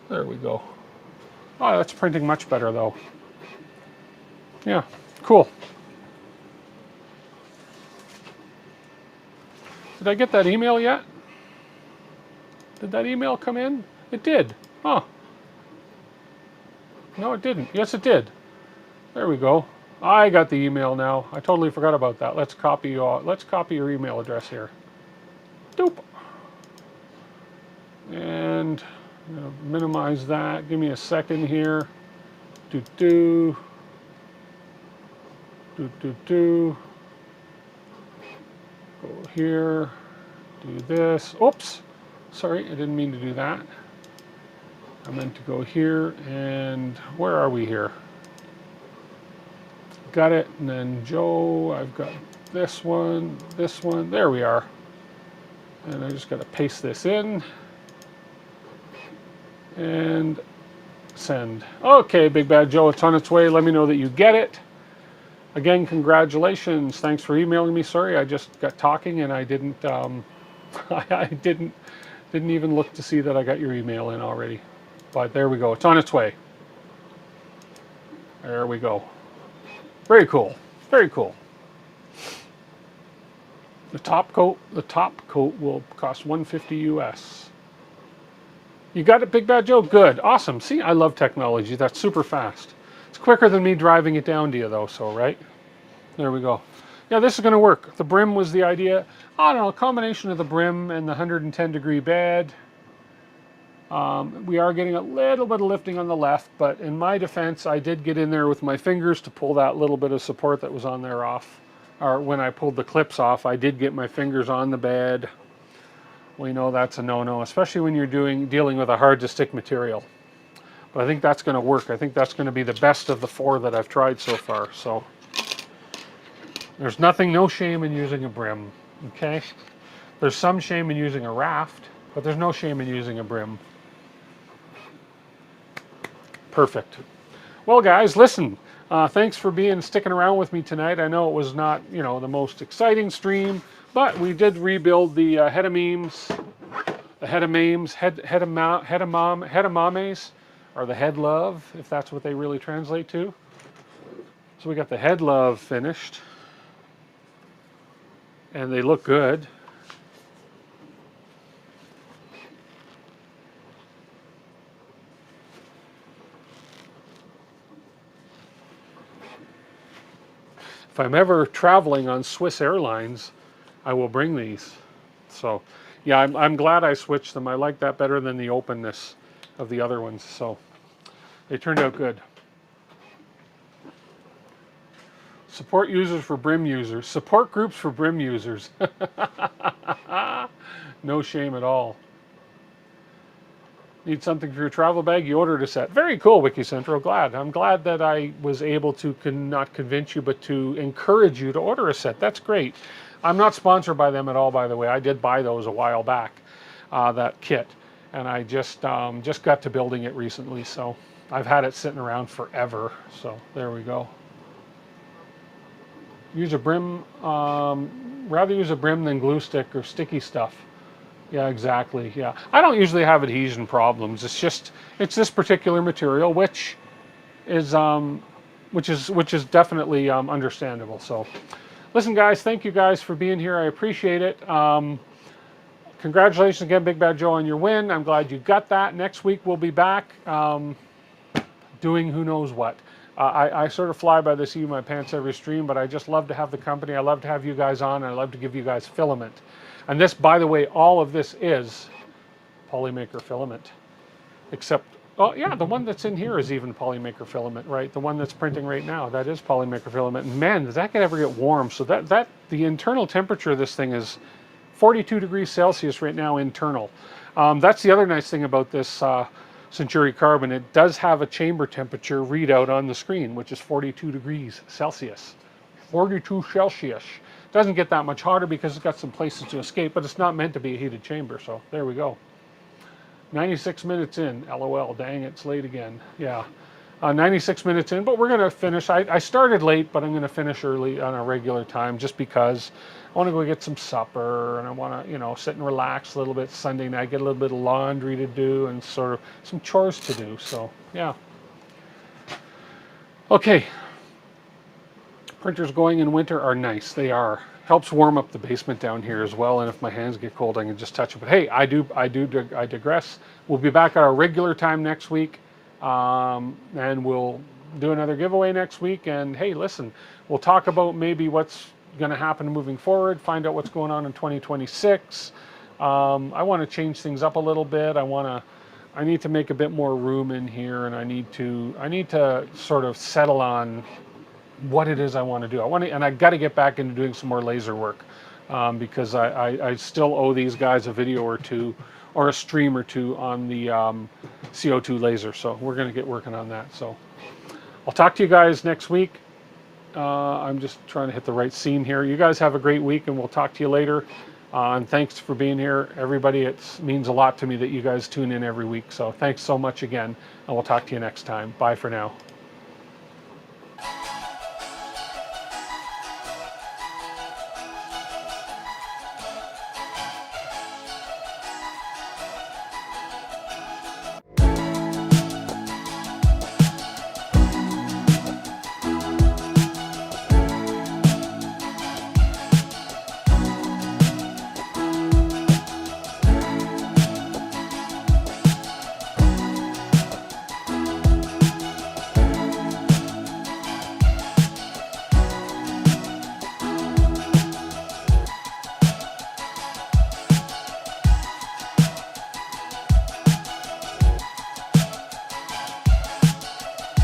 There we go. Oh, that's printing much better though. Yeah, cool. Did I get that email yet? Did that email come in? It did. Huh. No, it didn't. Yes, it did. There we go. I got the email now. I totally forgot about that. Let's copy your email address here. Doop. And I'm gonna minimize that. Give me a second here. Do. Go here. Do this. Oops. Sorry, I didn't mean to do that. I meant to go here, and where are we here? Got it, and then Joe, I've got this one, there we are. And I just got to paste this in, and send. Okay, Big Bad Joe, it's on its way. Let me know that you get it. Again, congratulations. Thanks for emailing me. Sorry, I just got talking and I didn't, I didn't even look to see that I got your email in already. But there we go. It's on its way. There we go. Very cool. Very cool. The top coat will cost $150 US. You got it, Big Bad Joe? Good. Awesome. See, I love technology. That's super fast. It's quicker than me driving it down to you though, so right? There we go. Yeah, this is going to work. The brim was the idea. I don't know, a combination of the brim and the 110-degree bed. We are getting a little bit of lifting on the left, but in my defense, I did get in there with my fingers to pull that little bit of support that was on there off. Or when I pulled the clips off, I did get my fingers on the bed. We know that's a no-no, especially when you're dealing with a hard-to-stick material. But I think that's going to work. I think that's going to be the best of the 4 that I've tried so far. So there's no shame in using a brim, okay? There's some shame in using a raft, but there's no shame in using a brim. Perfect. Well, guys, listen. Thanks for sticking around with me tonight. I know it was not, the most exciting stream, but we did rebuild the head of memes, the head of memes, head of mames, or the head love, if that's what they really translate to. So we got the head love finished, and they look good. If I'm ever traveling on Swiss Airlines, I will bring these. So, yeah, I'm glad I switched them. I like that better than the openness of the other ones. So, they turned out good. Support users for brim users. Support groups for brim users. No shame at all. Need something for your travel bag? You ordered a set. Very cool, WikiCentral. I'm glad that I was able to not convince you, but to encourage you to order a set. That's great. I'm not sponsored by them at all, by the way. I did buy those a while back, that kit, and I just got to building it recently. So I've had it sitting around forever. So there we go. Use a brim. Rather use a brim than glue stick or sticky stuff. Yeah, exactly. Yeah, I don't usually have adhesion problems. It's this particular material, which is definitely understandable. So, listen, guys, thank you guys for being here. I appreciate it. Congratulations again, Big Bad Joe, on your win. I'm glad you got that. Next week we'll be back doing who knows what. I sort of fly by the seat of my pants every stream, but I just love to have the company. I love to have you guys on, and I love to give you guys filament. And this, by the way, all of this is Polymaker Filament. Except, oh yeah, the one that's in here is even Polymaker Filament, right? The one that's printing right now, that is Polymaker Filament. And man, does that ever get warm? So the internal temperature of this thing is 42 degrees Celsius right now internal. That's the other nice thing about this Century Carbon. It does have a chamber temperature readout on the screen, which is 42 degrees Celsius. 42 Celsius. Doesn't get that much hotter because it's got some places to escape, but it's not meant to be a heated chamber. So there we go. 96 minutes in. LOL. Dang, it's late again. Yeah. 96 minutes in, but we're going to finish. I started late, but I'm going to finish early on a regular time just because I want to go get some supper and I want to, sit and relax a little bit. Sunday night, get a little bit of laundry to do and sort of some chores to do. So, yeah. Okay. Printers going in winter are nice. They are. Helps warm up the basement down here as well. And if my hands get cold, I can just touch it. But hey, I digress. We'll be back at our regular time next week, and we'll do another giveaway next week. And hey, listen, we'll talk about maybe what's going to happen moving forward. Find out what's going on in 2026. I want to change things up a little bit. I need to make a bit more room in here, and I need to sort of settle on what it is I want to do. And I got to get back into doing some more laser work because I still owe these guys a video or two or a stream or two on the CO2 laser. So we're going to get working on that. So I'll talk to you guys next week. I'm just trying to hit the right scene here. You guys have a great week, and we'll talk to you later. And thanks for being here, everybody. It means a lot to me that you guys tune in every week. So thanks so much again, and we'll talk to you next time. Bye for now.